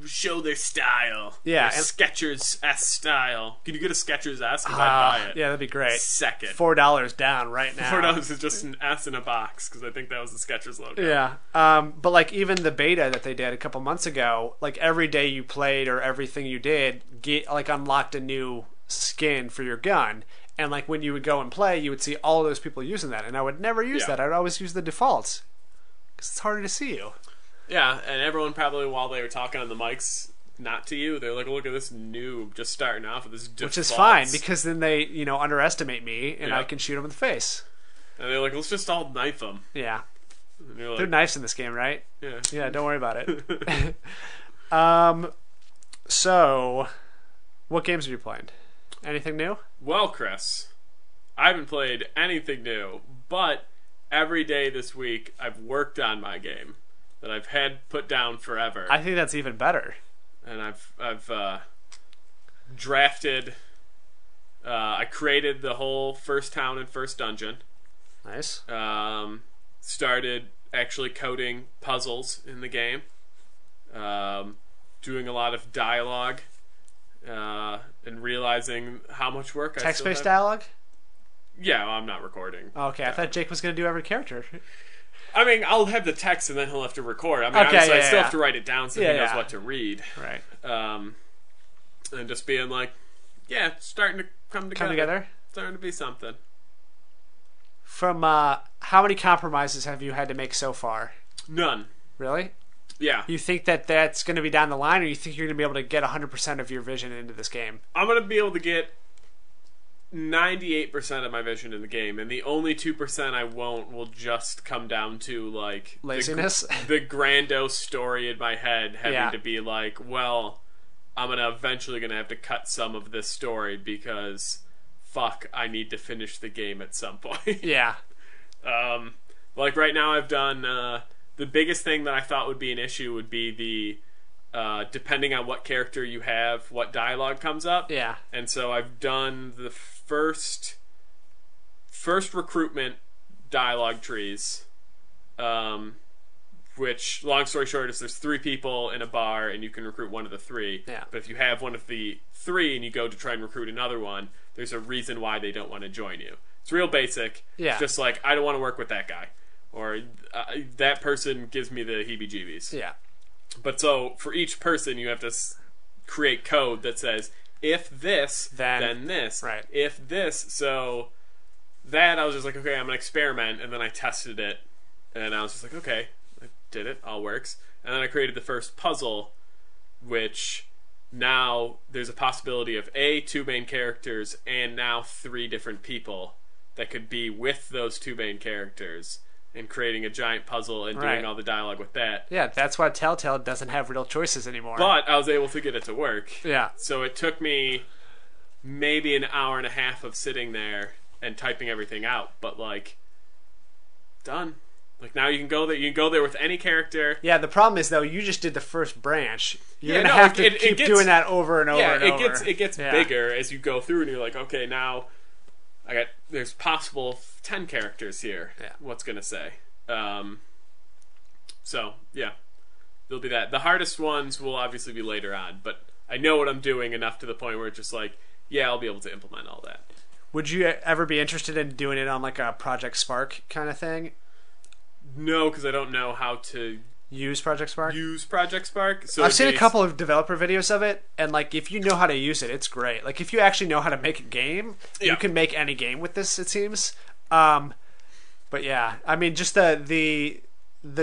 show their style. Yeah, Their and- Skechers S style. Can you get a Skechers S? Because I'd buy it. Yeah, that'd be great. Second. $4 down right now. $4 is just an S in a box, because I think that was the Skechers logo. Yeah, but like even the beta that they did a couple months ago, like every day you played or everything you did, unlocked a new skin for your gun. And like when you would go and play, you would see all those people using that, and I would never use that. I'd always use the defaults because it's harder to see you. Yeah, and everyone probably, while they were talking on the mics, not to you, they're like, look at this noob just starting off with this defaults. Which is fine, because then they, underestimate me, and Yeah. I can shoot them in the face. And they're like, let's just all knife them. Yeah. And you're like, There are knives in this game, right? yeah. Yeah, don't worry about it. So, what games are you playing? Anything new? Well, Chris, I haven't played anything new, but every day this week I've worked on my game that I've had put down forever. I think that's even better. And I've drafted. I created the whole first town and first dungeon. Nice. Started actually coding puzzles in the game. Doing a lot of dialogue. And realizing how much work I still Text-based have. dialogue? Yeah, well, I'm not recording. Okay, I thought Jake was going to do every character. I mean, I'll have the text and then he'll have to record. I mean, Okay, obviously, yeah, I still yeah. have to write it down so Yeah, he knows yeah. what to read. Right. And just being like, yeah, it's starting to come together. Come together? Starting to be something. From, how many compromises have you had to make so far? None. Really? Yeah. You think that that's going to be down the line, or you think you're going to be able to get 100% of your vision into this game? I'm going to be able to get 98% of my vision in the game, and the only 2% I won't will just come down to, like... Laziness? The grandiose story in my head having Yeah. to be like, well, I'm eventually going to have to cut some of this story because, fuck, I need to finish the game at some point. Yeah. Like right now I've done... the biggest thing that I thought would be an issue would be the... depending on what character you have, what dialogue comes up. Yeah. And so I've done the first recruitment dialogue trees, which, long story short, is there's 3 people in a bar and you can recruit one of the 3. Yeah. But if you have one of the 3 and you go to try and recruit another one, there's a reason why they don't want to join you. It's real basic. Yeah. It's just like, I don't want to work with that guy. Or that person gives me the heebie-jeebies. Yeah. But so, for each person, you have to create code that says, if this, then this. Right. If this, so that, I was just like, okay, I'm going to experiment, and then I tested it, and I was just like, okay, I did it, all works. And then I created the first puzzle, which now there's a possibility of 2 main characters, and now 3 different people that could be with those 2 main characters, and creating a giant puzzle and doing Right. all the dialogue with that. Yeah, that's why Telltale doesn't have real choices anymore. But I was able to get it to work. Yeah. So it took me maybe an hour and a half of sitting there and typing everything out. But, like, done. Like, now you can go there. You can go there with any character. Yeah, the problem is, though, you just did the first branch. You're Yeah, going to no, have to it keep gets- doing that over and over Yeah, and it over. gets Yeah. bigger as you go through, and you're like, okay, now there's possible 10 characters here. Yeah. What's gonna say? So yeah, there'll be that. The hardest ones will obviously be later on, but I know what I'm doing enough to the point where it's just like, yeah, I'll be able to implement all that. Would you ever be interested in doing it on like a Project Spark kind of thing? No, because I don't know how to Use Project Spark? use Project Spark. So I've seen a couple of developer videos of it, and like if you know how to use it, it's great. Like if you actually know how to make a game, Yeah. you can make any game with this, it seems. But yeah, I mean, just the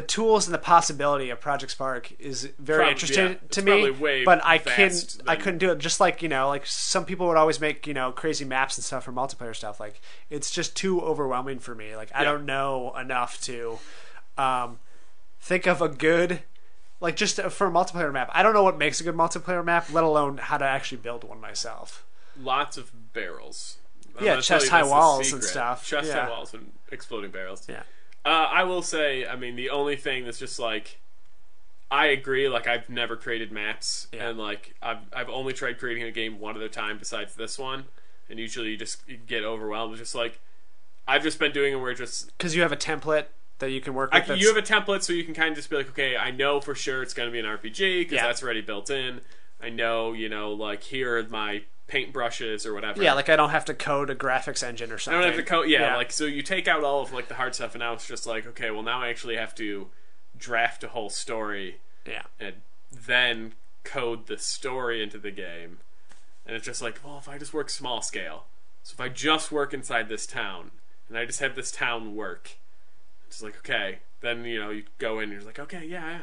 tools and the possibility of Project Spark is very interesting to It's me. probably way But I vast couldn't do it. Just like like some people would always make crazy maps and stuff for multiplayer stuff. Like it's just too overwhelming for me. Like I don't know enough to think of a good. Like, just for a multiplayer map. I don't know what makes a good multiplayer map, let alone how to actually build one myself. Lots of barrels. I'm Yeah, gonna tell you chest-high this is walls and secret. stuff. Chest-high Yeah. walls and exploding barrels. Yeah. I will say, I mean, the only thing that's just like, I agree, like, I've never created maps, Yeah. and, like, I've only tried creating a game one other time besides this one, and usually you just get overwhelmed. It's just like, I've just been doing it where it just... Because you have a template that you can work with. You have a template, so you can kind of just be like, okay, I know for sure it's going to be an RPG because that's already built in. I know, like here are my paint brushes or whatever. Yeah, like I don't have to code a graphics engine or something. I don't have to code. Yeah, like so you take out all of like the hard stuff, and now it's just like, okay, well now I actually have to draft a whole story. Yeah, and then code the story into the game. And it's just like, well, if I just work small scale, so if I just work inside this town and I just have this town work, it's like, okay, then you go in and you're like, okay, yeah,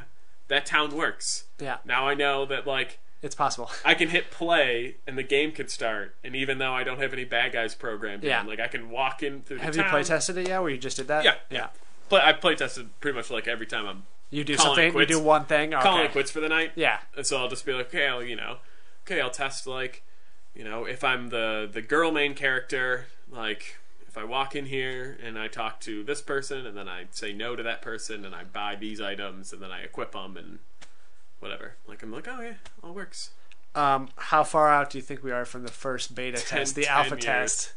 that town works. Yeah, now I know that like it's possible. I can hit play and the game can start, and even though I don't have any bad guys programmed in, like I can walk in through the town. Have you play tested it yet, where you just did that? Yeah. I play tested pretty much like every time you do something, you do one thing, calling it quits for the night. Yeah, and so I'll just be like, okay, I'll test like, if I'm the girl main character, like if I walk in here and I talk to this person and then I say no to that person and I buy these items and then I equip them and whatever. Like I'm like, oh yeah, all works. How far out do you think we are from the first beta test, the alpha test?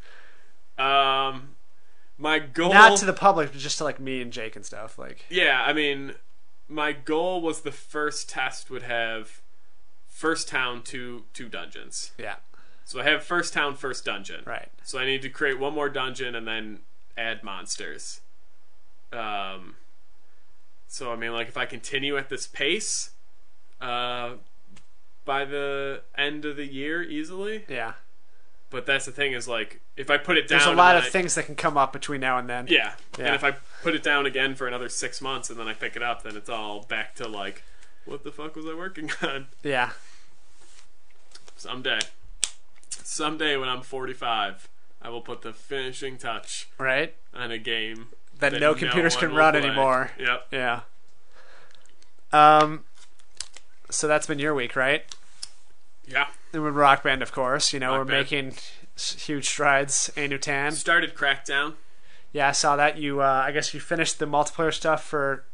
My goal, not to the public, but just to like me and Jake and stuff. Like, yeah, I mean, my goal was the first test would have first town, two dungeons. Yeah. So I have first town, first dungeon. Right. So I need to create one more dungeon and then add monsters. So I mean, like if I continue at this pace, by the end of the year, easily. Yeah. But that's the thing is like if I put it down, there's a lot of things that can come up between now and then. Yeah. And if I put it down again for another 6 months and then I pick it up, then it's all back to like, what the fuck was I working on? Yeah. Someday when I'm 45, I will put the finishing touch on a game that no computers can run anymore. Yep. Yeah. So that's been your week, right? Yeah. And with Rock Band, of course. We're making huge strides. Anutan started Crackdown. Yeah, I saw that. You, I guess you finished the multiplayer stuff for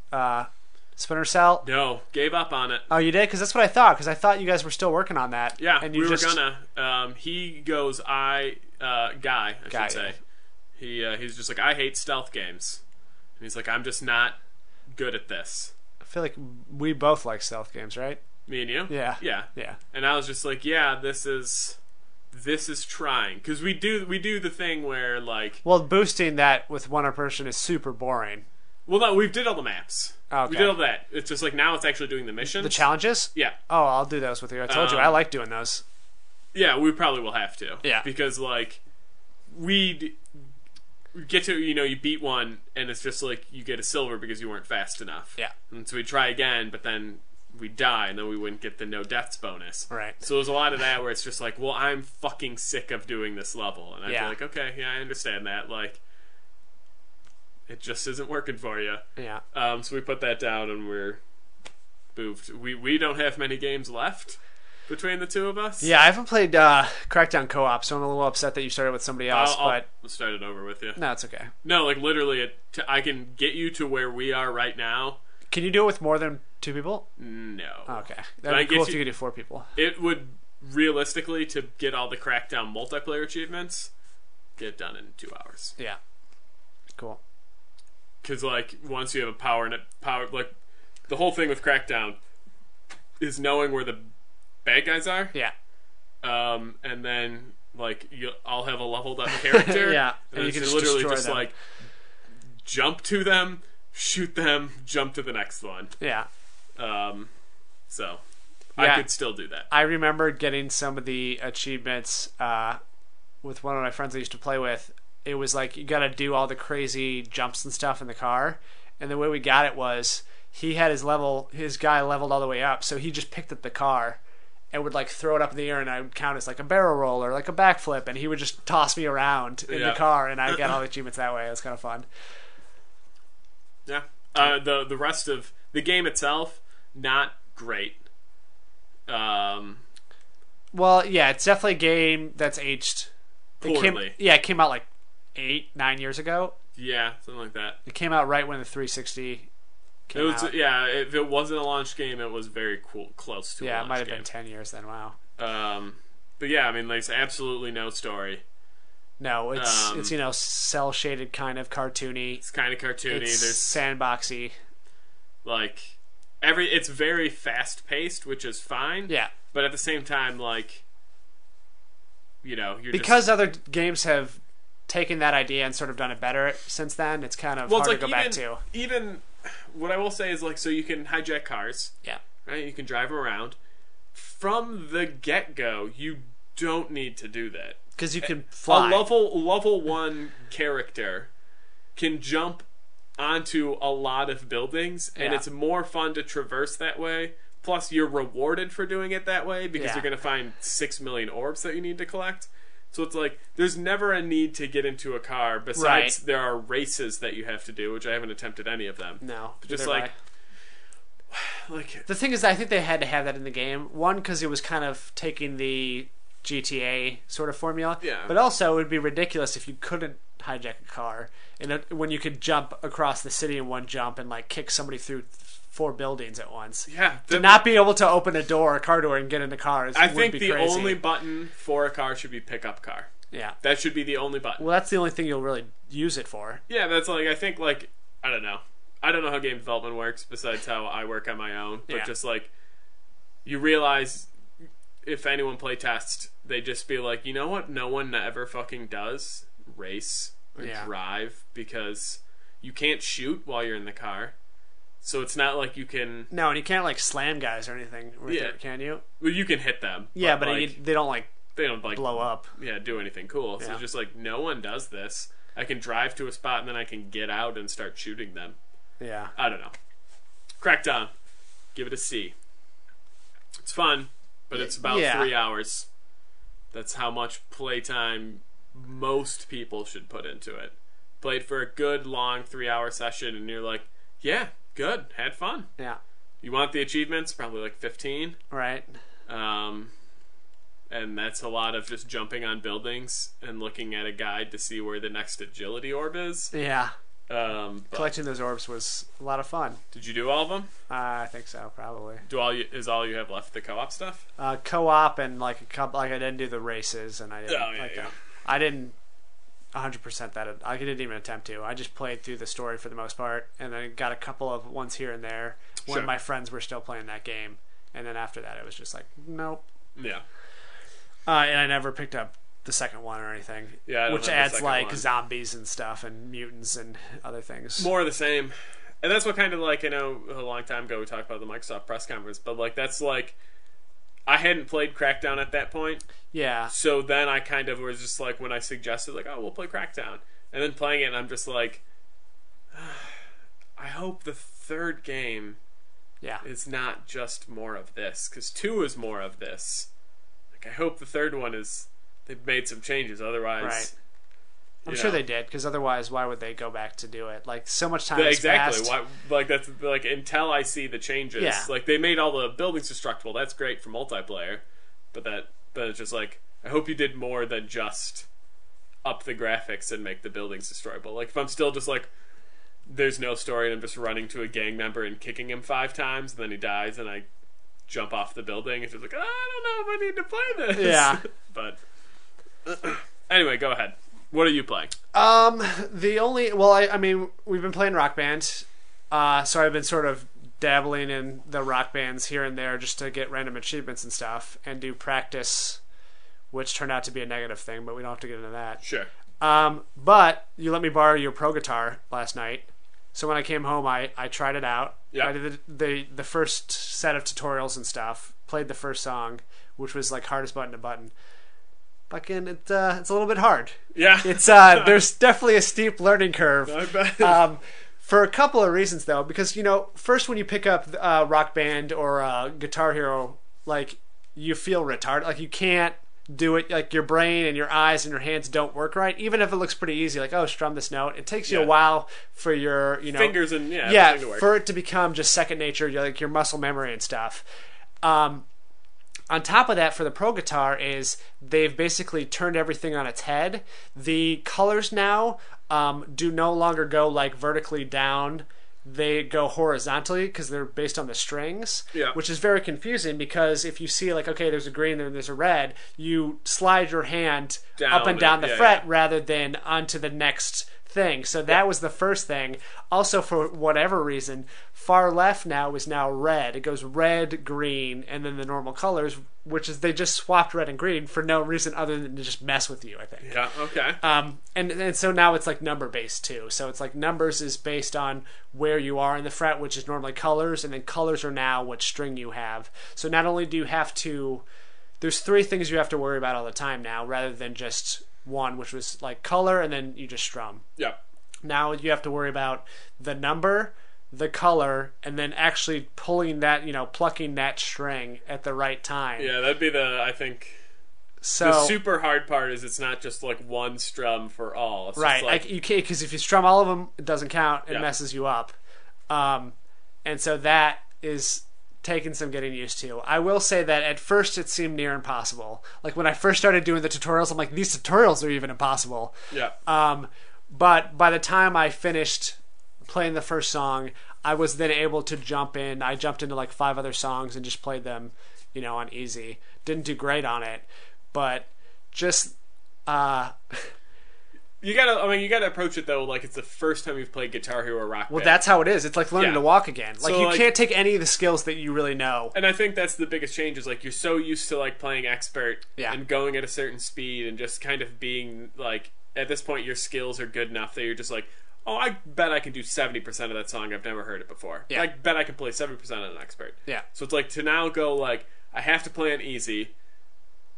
Splinter Cell. No, gave up on it. Oh, you did? Because that's what I thought. Because I thought you guys were still working on that. Yeah, and we were gonna. He goes, Guy, I should say. He's just like, I hate stealth games. And he's like, I'm just not good at this. I feel like we both like stealth games, right? Me and you? Yeah. Yeah. And I was just like, yeah, this is trying. Because we do the thing where, like... Well, boosting that with one person is super boring. Well, no, we did all the maps. Okay. We did all that. It's just like now it's actually doing the missions. The challenges? Yeah. Oh, I'll do those with you. I told you, I like doing those. Yeah, we probably will have to. Yeah. Because, like, we get to, you beat one, and it's just like you get a silver because you weren't fast enough. Yeah. And so we try again, but then we die, and then we wouldn't get the no deaths bonus. Right. So there's a lot of that where it's just like, well, I'm fucking sick of doing this level. And I'd be like, okay, yeah, I understand that. Like, it just isn't working for you. Yeah. So we put that down, and we're moved. We don't have many games left between the two of us. Yeah, I haven't played Crackdown co-op, so I'm a little upset that you started with somebody else. I'll start it over with you. No, it's okay. No, like literally, I can get you to where we are right now. Can you do it with more than 2 people? No. Oh, okay. That'd be cool if you could do 4 people. It would, realistically, to get all the Crackdown multiplayer achievements, get done in 2 hours. Yeah. Cool. Because, like, once you have a power, like, the whole thing with Crackdown is knowing where the bad guys are. Yeah. And then, like, I'll have a leveled up character. Yeah. And you can literally just, like, jump to them, shoot them, jump to the next one. Yeah. So I could still do that. I remember getting some of the achievements with one of my friends I used to play with. It was like you got to do all the crazy jumps and stuff in the car, and the way we got it was he had his guy leveled all the way up, so he just picked up the car and would like throw it up in the air, and I would count as like a barrel roll or like a backflip, and he would just toss me around in the car, and I got all the achievements that way. It was kind of fun. Yeah. The rest of the game itself, not great. Well, yeah, it's definitely a game that's aged poorly. It came out like 8-9 years ago. Yeah, something like that. It came out right when the 360 came out. Yeah, if it wasn't a launch game, it was very close to a launch game. Yeah, it might have been 10 years then, wow. But yeah, I mean, there's absolutely no story. No, it's cell shaded, kind of cartoony. It's kind of cartoony. It's There's sandboxy. like it's very fast paced, which is fine. Yeah, but at the same time, like, you're because other games have taken that idea and sort of done it better since then. It's kind of hard to go back to. Even what I will say is, like, so you can hijack cars. Yeah, right. You can drive them around. From the get go, you don't need to do that because you can fly. A level 1 character can jump onto a lot of buildings, and it's more fun to traverse that way. Plus, you're rewarded for doing it that way because you're going to find 6 million orbs that you need to collect. So it's like, there's never a need to get into a car. Besides, there are races that you have to do, which I haven't attempted any of them. No. But just like the thing is, I think they had to have that in the game. One, because it was kind of taking the GTA sort of formula. Yeah. But also, it would be ridiculous if you couldn't hijack a car. And when you could jump across the city in one jump and like kick somebody through 4 buildings at once. Yeah. To not be able to open a car door and get in the car I think would be the crazy. only button for a car should be pick up car. Yeah. That should be the only button. Well, that's the only thing you'll really use it for. Yeah, that's like, I think, like, I don't know. I don't know how game development works besides how I work on my own. But just like, you realize if anyone play tests, they just be like, you know what no one ever fucking does? Race or drive, because you can't shoot while you're in the car. So it's not like you can... No, and you can't like slam guys or anything with it, can you? Well, you can hit them. Yeah, but like, they don't like blow up. Yeah, do anything cool. So it's just like, no one does this. I can drive to a spot and then I can get out and start shooting them. Yeah. I don't know. Crackdown. Give it a C. It's fun, but it's about 3 hours. That's how much playtime most people should put into it. Played for a good, long 3-hour session and you're like, yeah, good, had fun. Yeah. You want the achievements? Probably like 15. Right. And that's a lot of just jumping on buildings and looking at a guide to see where the next agility orb is. Yeah. Collecting those orbs was a lot of fun. Did you do all of them? I think so, probably. Is all you have left the co-op stuff? Co-op and like a couple. Like I didn't do the races, and I didn't. I didn't 100% that. I didn't even attempt to. I just played through the story for the most part, and then got a couple of ones here and there when my friends were still playing that game. And then after that, it was just like, nope. Yeah. And I never picked up the second one or anything. Yeah, which adds like zombies and stuff and mutants and other things. More of the same. And that's what kind of like, a long time ago we talked about the Microsoft press conference, but like that's like, I hadn't played Crackdown at that point. Yeah. So then I kind of was just like, when I suggested like, oh, we'll play Crackdown, and then playing it, and I'm just like, I hope the third game is not just more of this, because 2 is more of this. Like, I hope the third one is, they've made some changes, otherwise... Right. I'm sure they did, because otherwise, why would they go back to do it? Like, so much time has passed. Why, like, that's, like, until I see the changes. Yeah. Like, they made all the buildings destructible. That's great for multiplayer. But it's just like, I hope you did more than just up the graphics and make the buildings destroyable. Like, if I'm still just like, there's no story, and I'm just running to a gang member and kicking him 5 times, and then he dies, and I jump off the building, it's just like, I don't know if I need to play this. Yeah. But anyway, go ahead. What are you playing? I mean, we've been playing Rock Band, so I've been sort of dabbling in the Rock Bands here and there just to get random achievements and stuff, and do practice, which turned out to be a negative thing, but we don't have to get into that. Sure. But you let me borrow your Pro Guitar last night, so when I came home, I tried it out. Yeah. I did the first set of tutorials and stuff, played the first song, which was like hardest button to button. Fucking, it's a little bit hard. Yeah. It's there's definitely a steep learning curve. I bet. For a couple of reasons though, because first when you pick up Rock Band or Guitar Hero, like you feel retarded, like you can't do it, like your brain and your eyes and your hands don't work right, even if it looks pretty easy, like, oh, strum this note. It takes you a while for your fingers and everything to work. For it to become just second nature, like your muscle memory and stuff. On top of that, for the Pro Guitar, is they've basically turned everything on its head. The colors now do no longer go like vertically down they go horizontally because they're based on the strings, Yeah. which is very confusing because if you see like, okay, there's a green and there's a red, you slide your hand up and down the fret rather than onto the next thing. So that was the first thing. Also, for whatever reason, far left now is now red. It goes red, green, and then the normal colors, which is they just swapped red and green for no reason other than to just mess with you, I think. Yeah, okay. And so now it's like number based too. So it's like numbers is based on where you are in the fret, which is normally colors, and then colors are now what string you have. So not only do you have to, there's 3 things you have to worry about all the time now, rather than just one, which was like color, and then you just strum. Yeah. Now you have to worry about the number, the color, and then actually pulling that, plucking that string at the right time. Yeah, that'd be I think, so the super hard part is it's not just like one strum for all. It's right. just like, You can't, because if you strum all of them, it doesn't count. It Yeah. messes you up. And so that is taking some getting used to. I will say that at first it seemed near impossible. Like when I first started doing the tutorials, I'm like, these tutorials are even impossible. yeah. But by the time I finished playing the first song, I was then able to jump in. I jumped into like 5 other songs and just played them, on easy. Didn't do great on it, but just You gotta approach it though like it's the first time you've played Guitar Hero or Rock well, Band. that's how it is. It's like learning Yeah. to walk again. Like So, you like- can't take any of the skills that you really know. And I think that's the biggest change is like you're so used to like playing expert Yeah. and going at a certain speed and just kind of being like at this point your skills are good enough that you're just like, oh, I bet I can do 70% of that song. I've never heard it before. Yeah. I bet I can play 70% of an expert. Yeah. So it's like to now go like I have to play on easy,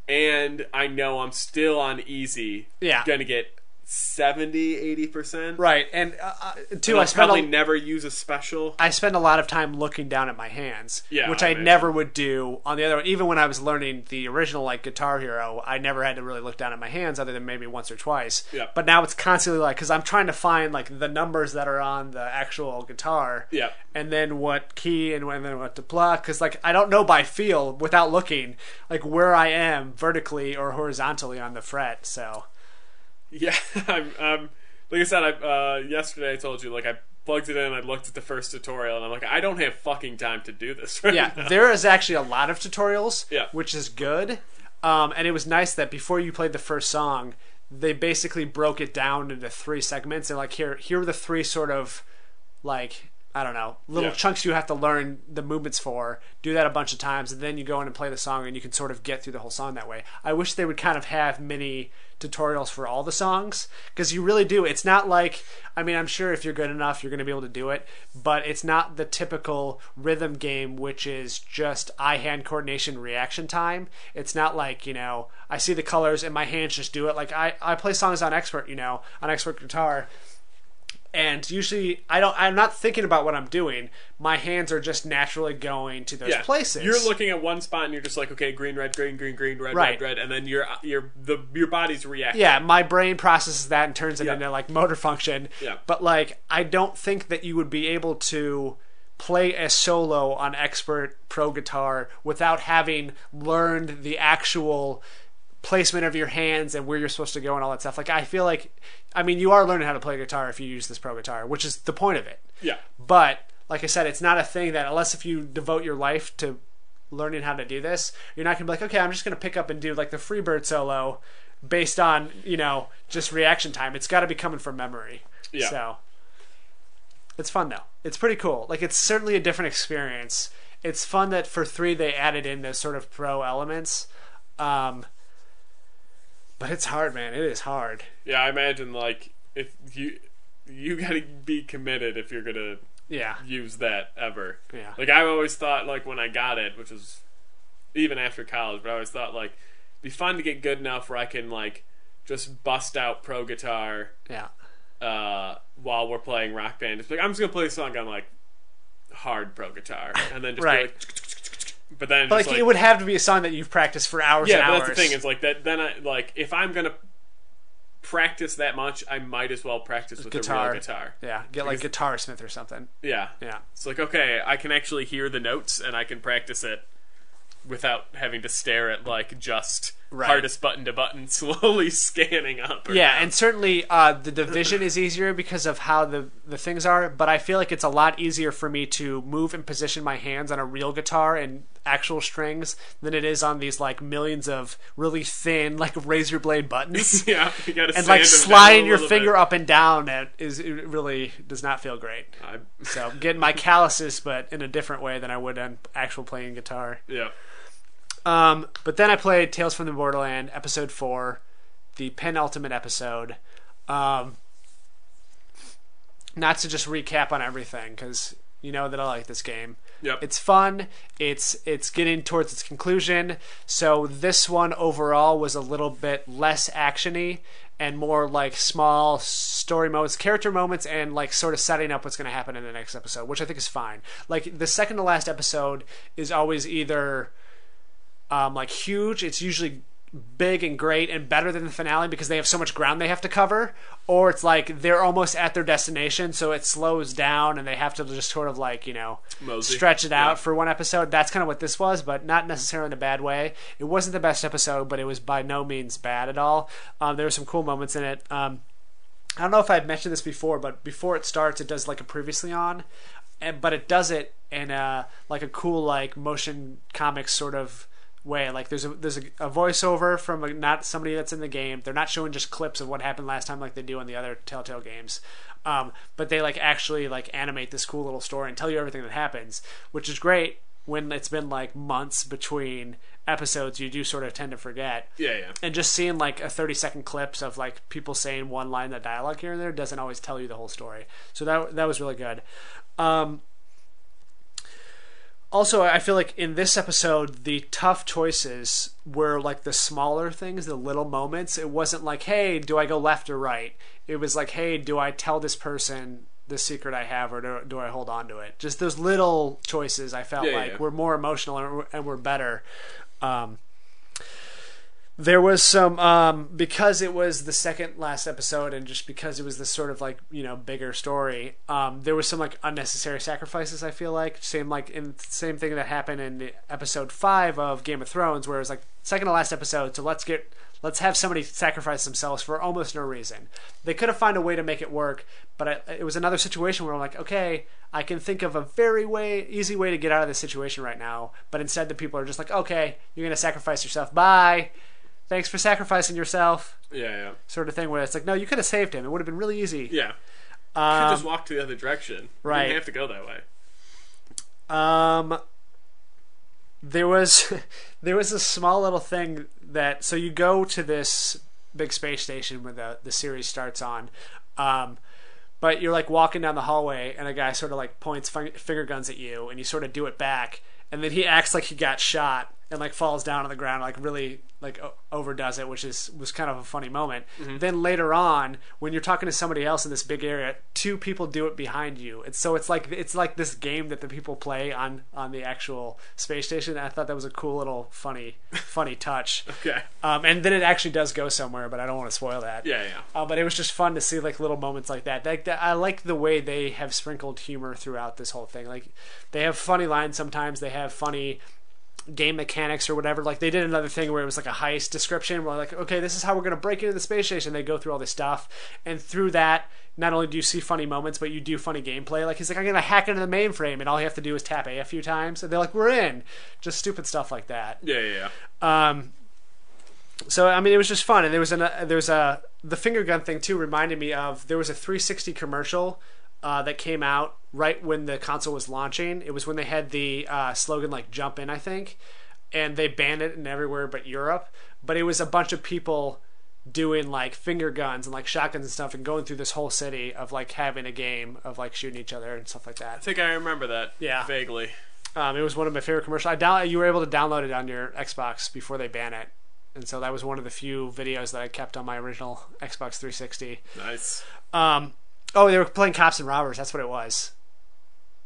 and I know I'm still on easy. Yeah. Gonna get 70-80%. Right, and too, And I I'll spent probably never use a special. I spend a lot of time looking down at my hands, Yeah, which I I imagine. never would do on the other one. Even when I was learning the original like Guitar Hero, I never had to really look down at my hands other than maybe once or twice. Yeah. But now it's constantly like, because I'm trying to find like the numbers that are on the actual guitar, Yeah. and then what key and then what to pluck, because like I don't know by feel without looking like where I am vertically or horizontally on the fret. So Yeah, I'm like I said, yesterday I told you, like, I plugged it in, I looked at the first tutorial, and I'm like, I don't have fucking time to do this right yeah, now. there is actually a lot of tutorials, Yeah. which is good. And it was nice that before you played the first song, they basically broke it down into 3 segments. And like, here are the 3 sort of like, I don't know, little Yeah. chunks you have to learn the movements for. Do that a bunch of times, and then you go in and play the song, and you can sort of get through the whole song that way. I wish they would kind of have mini tutorials for all the songs, because you really do. It's not like, I mean, I'm sure if you're good enough, you're going to be able to do it, but it's not the typical rhythm game, which is just eye-hand coordination reaction time. It's not like, I see the colors and my hands just do it. Like, I play songs on Expert, on Expert Guitar, and usually I'm not thinking about what I'm doing. My hands are just naturally going to those places. You're looking at one spot and you're just like, okay, green, red, green, green, green, red, Right. red, red, and then your body's reacting. Yeah, my brain processes that and turns it Yeah. into like motor function. Yeah. But like, I don't think that you would be able to play a solo on Expert Pro Guitar without having learned the actual placement of your hands and where you're supposed to go and all that stuff. Like, I feel like, I mean, you are learning how to play guitar if you use this Pro Guitar, which is the point of it. Yeah. But like I said, it's not a thing that, unless if you devote your life to learning how to do this, you're not gonna be like, okay, I'm just gonna pick up and do like the Freebird solo based on just reaction time. It's got to be coming from memory. Yeah. So it's fun though. It's pretty cool. Like, it's certainly a different experience. It's fun that for 3 they added in those sort of pro elements. But it's hard, man. It is hard. Yeah, I imagine, like, if you gotta be committed if you're gonna Yeah. use that ever. Yeah. Like, I always thought, like, when I got it, which was even after college, but I always thought, like, it'd be fun to get good enough where I can, like, just bust out Pro Guitar Yeah. while we're playing Rock Band. It's like, I'm just gonna play a song on, like, hard Pro Guitar, and then just Right. be like, but then But just, like, it would have to be a song that you've practiced for hours and yeah, but hours. that's the thing, is like that. Then I like, if I'm gonna practice that much, I might as well practice with Guitar. a real guitar. Yeah, get like Guitar Smith or something. Yeah, Yeah. It's like, okay, I can actually hear the notes and I can practice it without having to stare at like just hardest button to button, slowly scanning up. And certainly the division is easier because of how the things are, but I feel like it's a lot easier for me to move and position my hands on a real guitar and actual strings than it is on these like millions of really thin like razor blade buttons. You gotta and like sliding your finger up and down it really does not feel great. So getting my calluses, but in a different way than I would on actual playing guitar. Yeah. But then I played Tales from the Borderland, episode 4, the penultimate episode. Not to just recap on everything, because you know that I like this game. Yep. It's fun. It's getting towards its conclusion. So this one overall was a little bit less actiony and more like small story moments, character moments, and like sort of setting up what's going to happen in the next episode, which I think is fine. Like the second to last episode is always either like huge, it's usually big and great and better than the finale because they have so much ground they have to cover, or it's like they're almost at their destination, so it slows down and they have to just sort of like, you know, stretch it out for one episode. That's kind of what this was, but not necessarily in a bad way. It wasn't the best episode, but it was by no means bad at all. There were some cool moments in it. I don't know if I've mentioned this before, but before it starts, it does like a previously on, but it does it in like a cool like motion comics sort of way. Like there's a voiceover from not somebody that's in the game. They're not showing just clips of what happened last time like they do on the other Telltale games, but they like actually like animate this cool little story and tell you everything that happens, which is great. When it's been like months between episodes, you do sort of tend to forget. And just seeing like a 30-second clips of like people saying one line of dialogue here and there doesn't always tell you the whole story. So that was really good. Also, I feel like in this episode, the tough choices were like the smaller things, the little moments. It wasn't like, hey, do I go left or right? It was like, hey, do I tell this person the secret I have, or do I hold on to it? Just those little choices I felt were more emotional and were better. There was some, because it was the second last episode and just because it was this sort of like, you know, bigger story, there was some like unnecessary sacrifices, I feel like. Same thing that happened in episode 5 of Game of Thrones, where it was like second to last episode, so let's have somebody sacrifice themselves for almost no reason. They could have found a way to make it work, but it was another situation where I'm like, okay, I can think of a very easy way to get out of this situation right now, but instead the people are just like, okay, you're going to sacrifice yourself, bye. Thanks for sacrificing yourself. Sort of thing where it's like, no, you could have saved him. It would have been really easy. You could just walk to the other direction. Right. You didn't have to go that way. There was a small little thing that, so you go to this big space station where the series starts on, but you're like walking down the hallway and a guy sort of like points finger guns at you and you sort of do it back, and then he acts like he got shot and like falls down on the ground, like really like overdoes it, which was kind of a funny moment. Then later on, when you're talking to somebody else in this big area, 2 people do it behind you. It's like this game that the people play on the actual space station. I thought that was a cool little funny touch. Okay. And then it actually does go somewhere, but I don't want to spoil that. But it was just fun to see like little moments like that. I like the way they have sprinkled humor throughout this whole thing. Like they have funny lines sometimes. They have funny game mechanics or whatever. Like they did another thing where it was like a heist description where like, okay, this is how we're going to break into the space station. They go through all this stuff, and through that, not only do you see funny moments, but you do funny gameplay. Like he's like, I'm going to hack into the mainframe, and all you have to do is tap A few times, and they're like, we're in. Just stupid stuff like that. So I mean, it was just fun, and there was the finger gun thing too. Reminded me of, there was a 360 commercial that came out right when the console was launching. It was when they had the slogan like "Jump in," I think, and they banned it in everywhere but Europe. But it was a bunch of people doing like finger guns and like shotguns and stuff, and going through this whole city of like having a game of like shooting each other and stuff like that. I think I remember that. Vaguely. It was one of my favorite commercials. You were able to download it on your Xbox before they ban it, and so that was one of the few videos that I kept on my original Xbox 360. Nice. Oh, they were playing cops and robbers. That's what it was.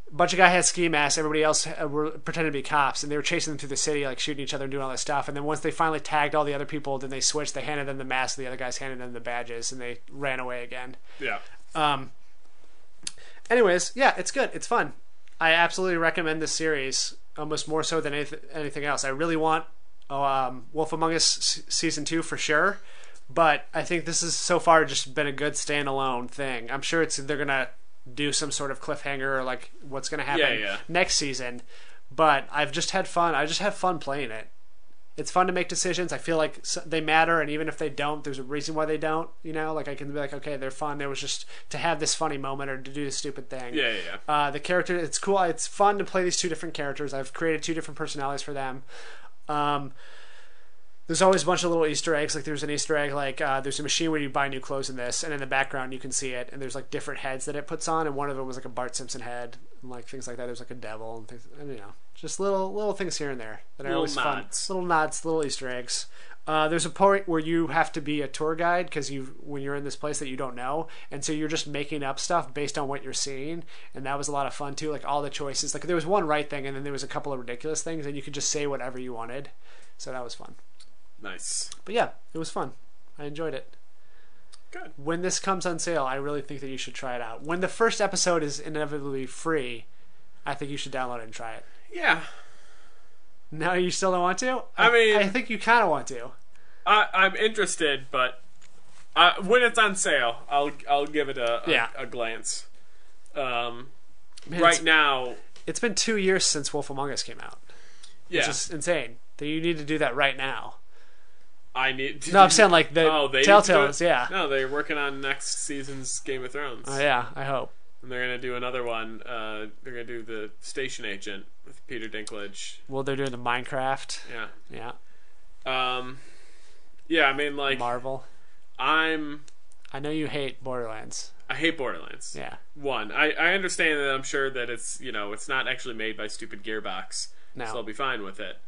A bunch of guys had ski masks. Everybody else were pretending to be cops, and they were chasing them through the city, like shooting each other and doing all this stuff. And then once they finally tagged all the other people, then they switched. They handed them the masks. The other guys handed them the badges, and they ran away again. Anyways, yeah, it's good. It's fun. I absolutely recommend this series, almost more so than anything else. I really want Wolf Among Us Season 2 for sure. But I think this has so far just been a good standalone thing. I'm sure they're going to do some sort of cliffhanger or like what's going to happen next season. But I've just had fun. I just have fun playing it. It's fun to make decisions. I feel like they matter, and even if they don't, there's a reason why they don't. You know, like I can be like, okay, they're fun. It was just to have this funny moment or to do this stupid thing. Yeah. The character, it's cool. It's fun to play these two different characters. I've created two different personalities for them. There's always a bunch of little Easter eggs. Like there's an Easter egg, like there's a machine where you buy new clothes in this, and in the background you can see it, and there's like different heads that it puts on, and one of them was like a Bart Simpson head, and like things like that. There's like a devil and things, and, you know, just little things here and there that are always fun. Little nods, little Easter eggs. There's a point where you have to be a tour guide because when you're in this place that you don't know, and so you're just making up stuff based on what you're seeing, and that was a lot of fun too. Like all the choices, like there was one right thing, and then there was a couple of ridiculous things, and you could just say whatever you wanted. So that was fun. Nice. But yeah, it was fun. I enjoyed it. Good. When this comes on sale, I really think that you should try it out. When the first episode is inevitably free, I think you should download it and try it. Yeah. No, you still don't want to? I think you kind of want to. I'm interested, but when it's on sale, I'll give it a glance. Man, right now, it's been 2 years since Wolf Among Us came out. Yeah. Which is insane. That you need to do that right now. I need to. No, I'm saying like the Telltale's, yeah. No, they're working on next season's Game of Thrones. Oh yeah, I hope. And they're gonna do another one. They're gonna do the Station Agent with Peter Dinklage. Well, they're doing the Minecraft. Yeah. Yeah. I mean, like Marvel. I know you hate Borderlands. I hate Borderlands. Yeah. I understand that. I'm sure that it's it's not actually made by stupid Gearbox. No. So I'll be fine with it.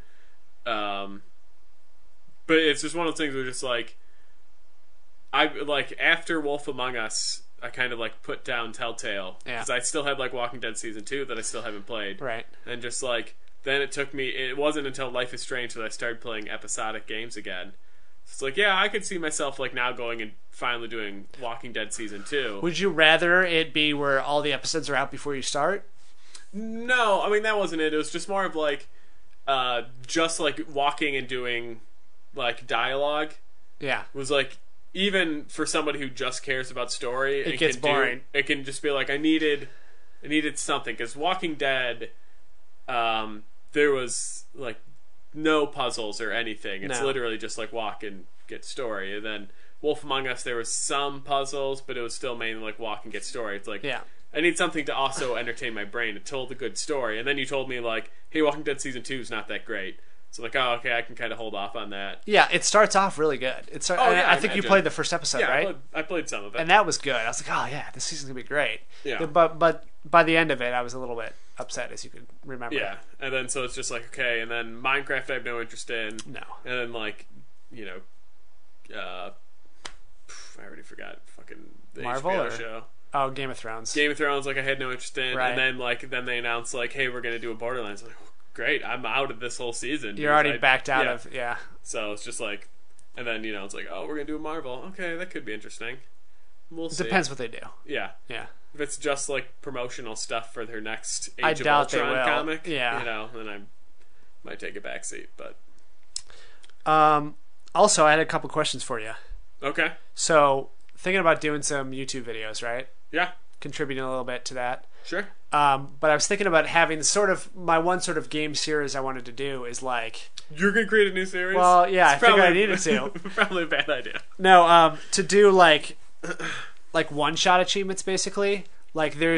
But it's just one of those things where just like after Wolf Among Us, I kind of like put down Telltale because I still had like Walking Dead Season 2 that I still haven't played. Right. And just like then it wasn't until Life is Strange that I started playing episodic games again. So it's like, yeah, I could see myself like now going and finally doing Walking Dead Season 2. Would you rather it be where all the episodes are out before you start? No, I mean that wasn't it. It was just more of like just like walking and doing like dialogue. Yeah. Was like even for somebody who just cares about story, it gets boring. It can just be like I needed something because Walking Dead, there was like no puzzles or anything. It's literally just like walk and get story. And then Wolf Among Us, there was some puzzles, but it was still mainly like walk and get story. It's like I need something to also entertain my brain. It told a good story, and then you told me like, hey, Walking Dead Season 2 is not that great. So like, oh, okay, I can kind of hold off on that. Yeah, it starts off really good. I think you played the first episode, right? I played some of it. And that was good. I was like, oh yeah, this season's going to be great. Yeah. But by the end of it, I was a little bit upset, as you could remember. Yeah, and then so it's just like, okay, and then Minecraft I have no interest in. No. And then like, I already forgot fucking the Marvel HBO show. Oh, Game of Thrones. Game of Thrones, like I had no interest in. Right. And then they announced like, hey, we're going to do a Borderlands. I'm like, great, I'm out of this whole season. You're already backed out of, So it's just like, and then, it's like, oh, we're going to do a Marvel. Okay, that could be interesting. We'll see. It depends what they do. Yeah. Yeah. If it's just like promotional stuff for their next I Age of doubt they Ultron will. comic, Yeah. then I might take a backseat, but. Also, I had a couple questions for you. Okay. So, thinking about doing some YouTube videos, right? Yeah. Contributing a little bit to that. Sure. But I was thinking about having my one sort of game series I wanted to do is like... You're going to create a new series? Well, yeah, I figured I needed to. Probably a bad idea. No, to do like one-shot achievements, basically. Like the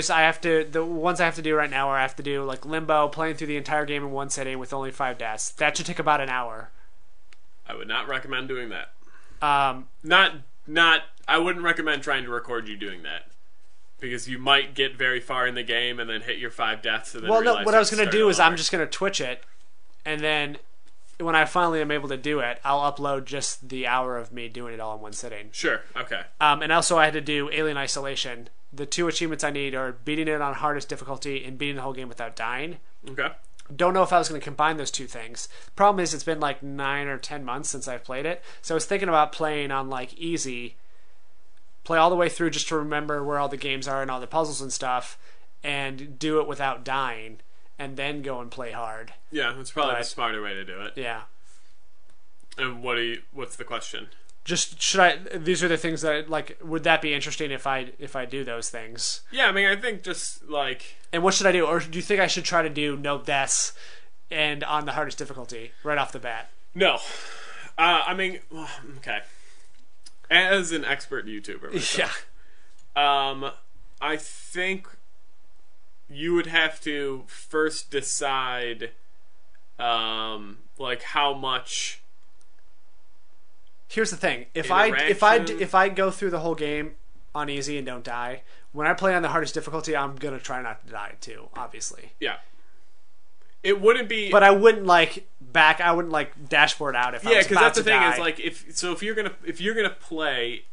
ones I have to do right now are I have to do like Limbo, playing through the entire game in one sitting with only 5 deaths. That should take about an hour. I would not recommend doing that. Not I wouldn't recommend trying to record you doing that. Because you might get very far in the game and then hit your 5 deaths and then realize what I was going to do is I'm just going to Twitch it, and then when I finally am able to do it, I'll upload just the hour of me doing it all in one sitting. Sure, okay. And also I had to do Alien Isolation. The 2 achievements I need are beating it on hardest difficulty and beating the whole game without dying. Okay. Don't know if I was going to combine those 2 things. Problem is it's been like 9 or 10 months since I've played it, so I was thinking about playing on like easy, play all the way through just to remember where all the games are and all the puzzles and stuff, and do it without dying, and then go and play hard. Yeah, that's probably the smarter way to do it. Yeah. And what's the question? Just should I? These are the things that like. Would that be interesting if I do those things? Yeah, I mean, I think just like. And what should I do? Or do you think I should try to do no deaths and on the hardest difficulty right off the bat? No, I mean, okay. As an expert YouTuber, myself, I think you would have to first decide, like how much. Here's the thing: if I go through the whole game on easy and don't die, when I play on the hardest difficulty, I'm gonna try not to die too. Obviously, yeah. It wouldn't be, but I wouldn't like dashboard out if I was about to die. Yeah, because that's the thing is like if you're gonna play,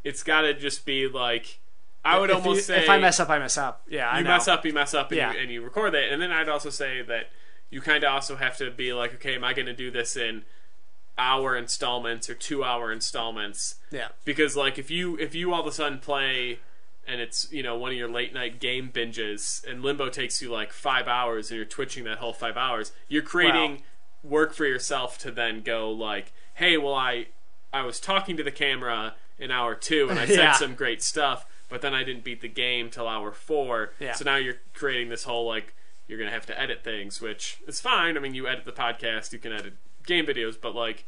it's got to just be like I would almost say if I mess up, I mess up. Yeah, you mess up, and you record that, and then I'd also say that you kind of also have to be like, okay, am I going to do this in hour installments or 2 hour installments? Yeah, because like if you all of a sudden play and it's one of your late night game binges and Limbo takes you like 5 hours and you're twitching that whole 5 hours, you're creating work for yourself to then go like, hey, well I was talking to the camera in hour 2 and I said some great stuff, but then I didn't beat the game till hour 4. Yeah. So now you're creating this whole like you're gonna have to edit things, which is fine. I mean, you edit the podcast, you can edit game videos, but like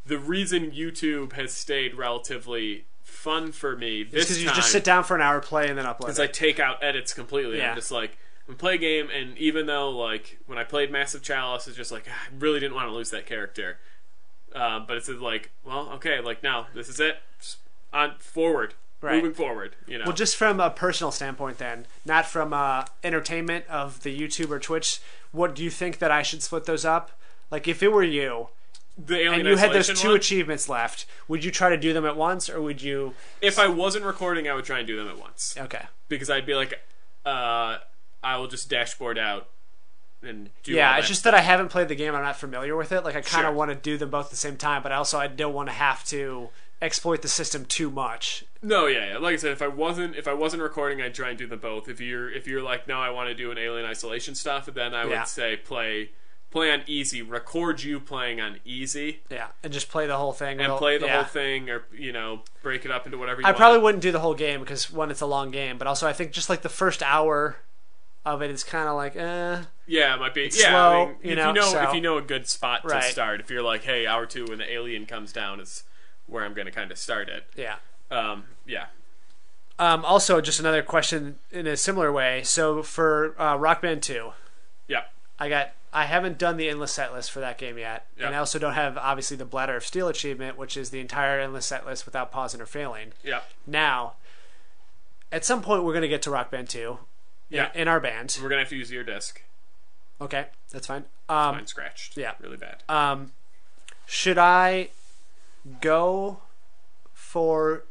the reason YouTube has stayed relatively fun for me this time because you just sit down for an hour, play, and then upload. Because I take out edits completely. Yeah. I'm just like, I'm play a game, and even though like when I played Massive Chalice, it's just like I really didn't want to lose that character. But it's like, well, okay, like now this is it. Just on forward, moving forward. Well, just from a personal standpoint, then, not from entertainment of the YouTube or Twitch. What do you think that I should split those up? Like, if it were you. And you had those 2 achievements left, would you try to do them at once, or would you... If I wasn't recording, I would try and do them at once. Okay. Because I'd be like, I will just dashboard out and do all it's just that I haven't played the game, I'm not familiar with it. Like, I kind of want to do them both at the same time, but I don't want to have to exploit the system too much. No, yeah. Like I said, if I wasn't recording, I'd try and do them both. If you're like, no, I want to do an Alien Isolation stuff, then I would say play on easy, record you playing on easy. Yeah, and just play the whole thing. And play the whole thing, or, break it up into whatever you want. I probably wouldn't do the whole game, because, one, it's a long game, but also I think just, like, the first hour of it is kind of like, Yeah, it might be. It's slow, I mean, if you know a good spot to start, if you're like, hey, hour 2 when the alien comes down is where I'm going to kind of start it. Yeah. Yeah. Also, just another question in a similar way. So, for Rock Band 2. Yeah. I haven't done the endless set list for that game yet, and I also don't have obviously the Bladder of Steel achievement, which is the entire endless set list without pausing or failing. Yeah. Now, at some point, we're going to get to Rock Band 2 in our band. We're going to have to use your disc. Okay, that's fine. Mine's scratched. Yeah, really bad. Should I go for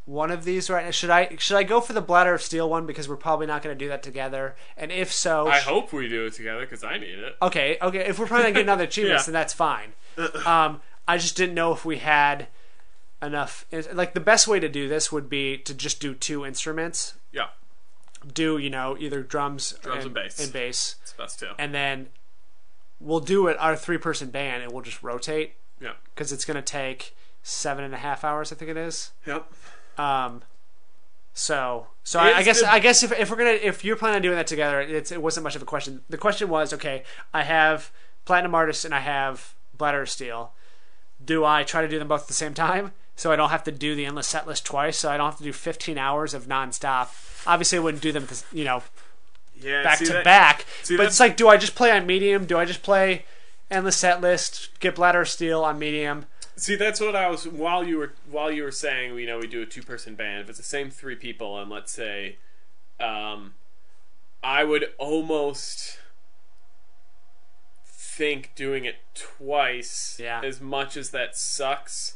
one of these right now? Should I go for the Bladder of Steel one, because we're probably not going to do that together? And if so, I hope we do it together, because I need it. Okay. If we're planning on getting other achievements, then that's fine. I just didn't know if we had enough. Like, the best way to do this would be to just do 2 instruments. Yeah. Do either drums and bass. It's best too. And then we'll do it our 3-person band, and we'll just rotate. Yeah. Because it's going to take 7.5 hours, I think it is. Yep. So I guess if you're planning on doing that together, it wasn't much of a question. The question was, okay, I have Platinum Artist and I have Bladder of Steel. Do I try to do them both at the same time, so I don't have to do the endless set list twice, so I don't have to do 15 hours of nonstop? Obviously, I wouldn't do them, back to back. But it's like, do I just play on medium? Do I just play endless set list, get Bladder of Steel on medium? See, that's what I was while you were saying. We do a 2-person band. If it's the same 3 people, and let's say, I would almost think doing it twice. Yeah. As much as that sucks,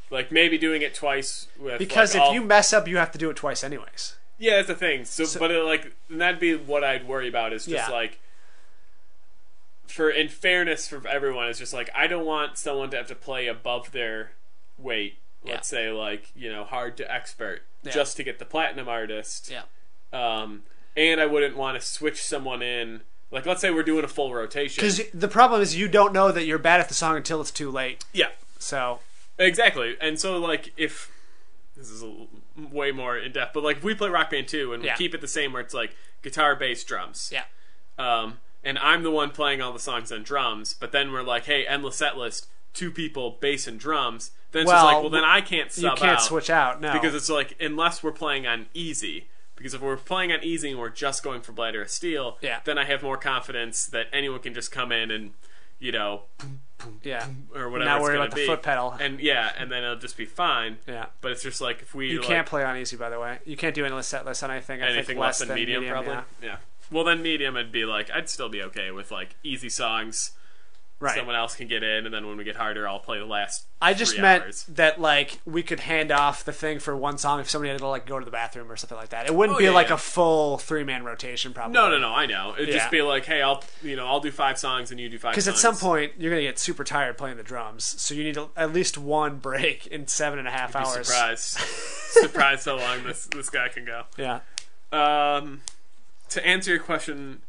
like maybe doing it twice with because if you mess up, you have to do it twice anyways. Yeah, that's the thing. So but that'd be what I'd worry about. Is just like. In fairness for everyone, it's just like I don't want someone to have to play above their weight. Let's say hard to expert just to get the Platinum Artist. Yeah. And I wouldn't want to switch someone in Like, let's say we're doing a full rotation. Because the problem is you don't know that you're bad at the song until it's too late. Yeah. So. Exactly. And so, like, if... This is way more in-depth, but, like, if we play Rock Band 2 and we keep it the same where it's, like, guitar, bass, drums. Yeah. And I'm the one playing all the songs on drums, but then we're like, hey, endless set list, 2 people, bass and drums. Then it's just like, well, then I can't sub out. You can't switch out, no. Because it's like, unless we're playing on easy... Because if we're playing on easy and we're just going for Bladder of Steel, then I have more confidence that anyone can just come in and, you know, or whatever not worry it's about the foot pedal. And and then it'll just be fine. Yeah. But it's just like if we you can't play on easy, by the way. You can't do endless set list on anything. Anything less than medium, probably. Yeah. Well, then medium, I'd be like, I'd still be okay with like easy songs. Right. Someone else can get in, and then when we get harder, I'll play the last. I just 3 meant hours. that like we could hand off the thing for one song if somebody had to like go to the bathroom or something like that. It wouldn't be like a full 3-man rotation, probably. No, I know. It'd just be like, hey, I'll do 5 songs and you do 5 songs. Because at some point you're gonna get super tired playing the drums, so you need at least one break in 7.5 hours. Surprised how long this guy can go. Yeah. To answer your question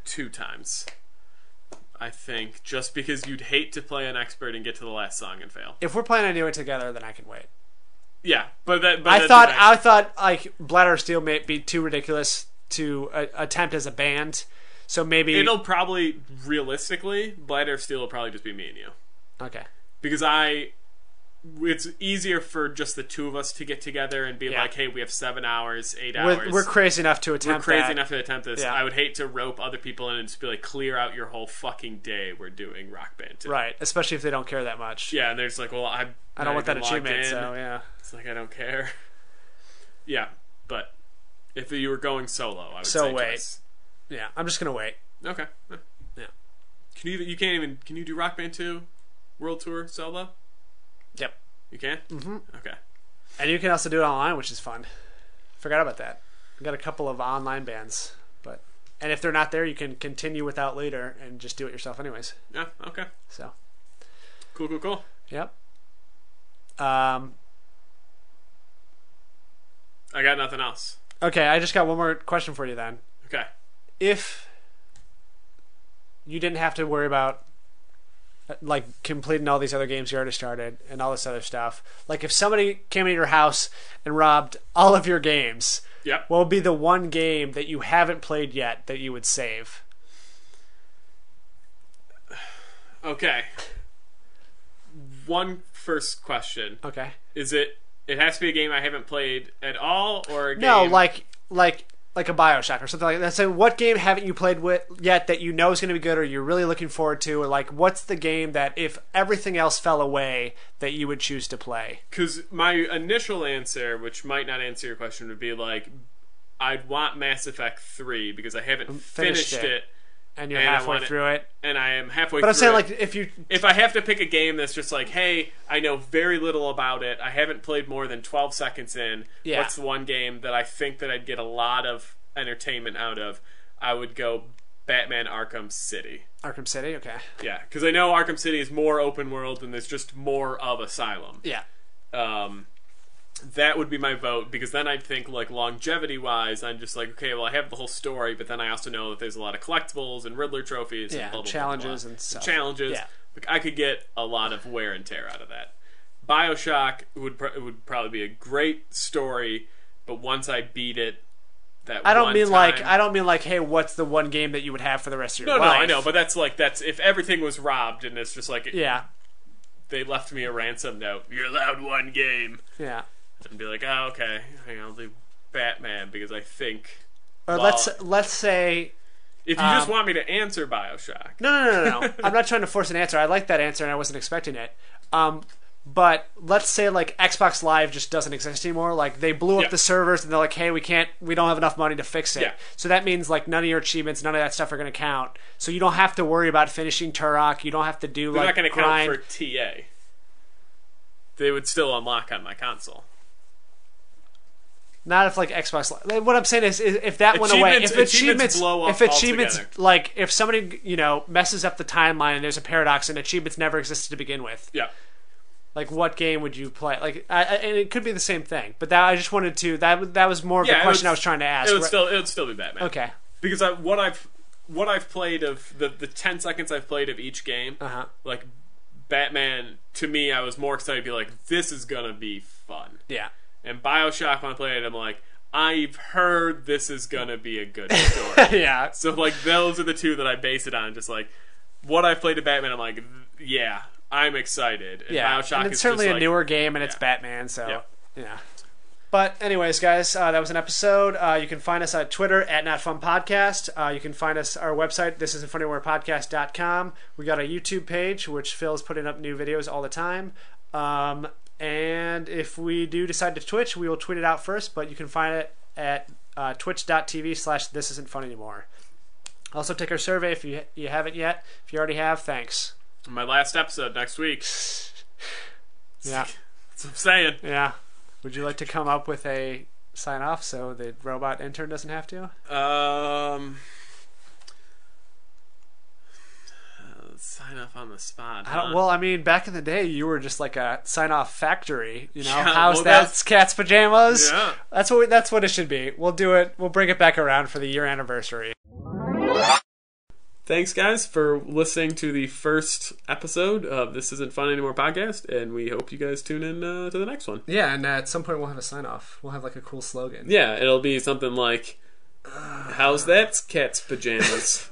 2 times. I think just because you'd hate to play an expert and get to the last song and fail. If we're playing a new one together, then I can wait. Yeah, but I thought like Bladder of Steel may be too ridiculous to attempt as a band, so maybe it'll probably realistically Bladder of Steel will probably just be me and you. Okay. Because it's easier for just the 2 of us to get together and be like, hey, we have 7 hours, 8 hours. We're crazy enough to attempt this. Yeah. I would hate to rope other people in and just be like, clear out your whole fucking day. We're doing Rock Band 2. Right, especially if they don't care that much. Yeah, and they're just like, well, I don't want that achievement, so yeah. It's like, I don't care. Yeah, but if you were going solo, I would say wait. Twice. Yeah, I'm just going to wait. Okay. Yeah. Can you do Rock Band 2 World Tour solo? Yep. You can? Mm-hmm. Okay. And you can also do it online, which is fun. Forgot about that. We got a couple of online bands, and if they're not there, you can continue without later and just do it yourself anyways. Yeah, okay. So. Cool. Yep. I got nothing else. Okay, I just got one more question for you then. Okay. If you didn't have to worry about like completing all these other games you already started and all this other stuff, like if somebody came into your house and robbed all of your games, what would be the one game that you haven't played yet that you would save? Okay. One first question. Okay. Is it has to be a game I haven't played at all, or a game... No, like a BioShock or something like that. So what game haven't you played with yet that you know is going to be good or you're really looking forward to? Or like, what's the game that if everything else fell away that you would choose to play? Because my initial answer, which might not answer your question, would be like, I'd want Mass Effect 3 because I haven't finished it. And you're halfway through it. And I am halfway through it. But I'm saying, like, if I have to pick a game that's just like, hey, I know very little about it, I haven't played more than 12 seconds in, what's the one game that I think that I'd get a lot of entertainment out of, I would go Batman Arkham City. Arkham City? Okay. Yeah, because I know Arkham City is more open world and there's just more of Asylum. Yeah. That would be my vote, because then I'd think, like, longevity-wise, I'm just like, okay, well, I have the whole story, but then I also know that there's a lot of collectibles and Riddler trophies and blah, blah, challenges blah, blah. and stuff. Challenges. Yeah. Like, I could get a lot of wear and tear out of that. BioShock would probably be a great story, but once I beat it, I don't mean like, hey, what's the one game that you would have for the rest of your life? No, I know, but that's if everything was robbed and it's just like, they left me a ransom note, you're allowed one game. Yeah. And be like, oh, okay, I'll do Batman because I think. Or let's say. If you just want me to answer BioShock. No. I'm not trying to force an answer. I like that answer, and I wasn't expecting it. But let's say like Xbox Live just doesn't exist anymore. Like they blew up the servers, and they're like, hey, we don't have enough money to fix it. Yeah. So that means like none of your achievements, none of that stuff are going to count. So you don't have to worry about finishing Turok. You don't have to do They're like not going to count for TA. They would still unlock on my console. Not if like Xbox Live. What I'm saying is if that went away, if achievements blow up like if somebody messes up the timeline and there's a paradox and achievements never existed to begin with. Yeah. Like what game would you play? Like, and it could be the same thing, but I just wanted to. That was more of the question I was trying to ask. It would still be Batman. Okay. Because what I've played of the 10 seconds I've played of each game, like Batman, to me, I was more excited to be like, this is gonna be fun. Yeah. And Bioshock, when I played it, I'm like, I've heard this is gonna be a good story. Yeah. So like those are the two that I base it on. Just like what I've played of Batman, I'm like, yeah, I'm excited. And Yeah. Bioshock and it's is certainly just a like, newer game, and it's Batman, so yeah. But anyways, guys, that was an episode. You can find us on Twitter at NotFunPodcast. You can find us our website, thisisntfunnymorepodcast.com. We got a YouTube page, which Phil's putting up new videos all the time. And if we do decide to Twitch, we will tweet it out first, but you can find it at twitch.tv/thisisntfunanymore. Also, take our survey if you haven't yet. If you already have, thanks. My last episode next week. Yeah. That's what I'm saying. Yeah. Would you like to come up with a sign off so the robot intern doesn't have to? Sign off on the spot. Well, I mean, back in the day, you were just like a sign off factory. You know, Yeah, how's well, that? Cat's pajamas. Yeah. That's what it should be. We'll do it. We'll bring it back around for the year anniversary. Thanks, guys, for listening to the first episode of This Isn't Fun Anymore podcast, and we hope you guys tune in to the next one. Yeah, and at some point we'll have a sign off. We'll have like a cool slogan. Yeah, it'll be something like, how's that, cat's pajamas?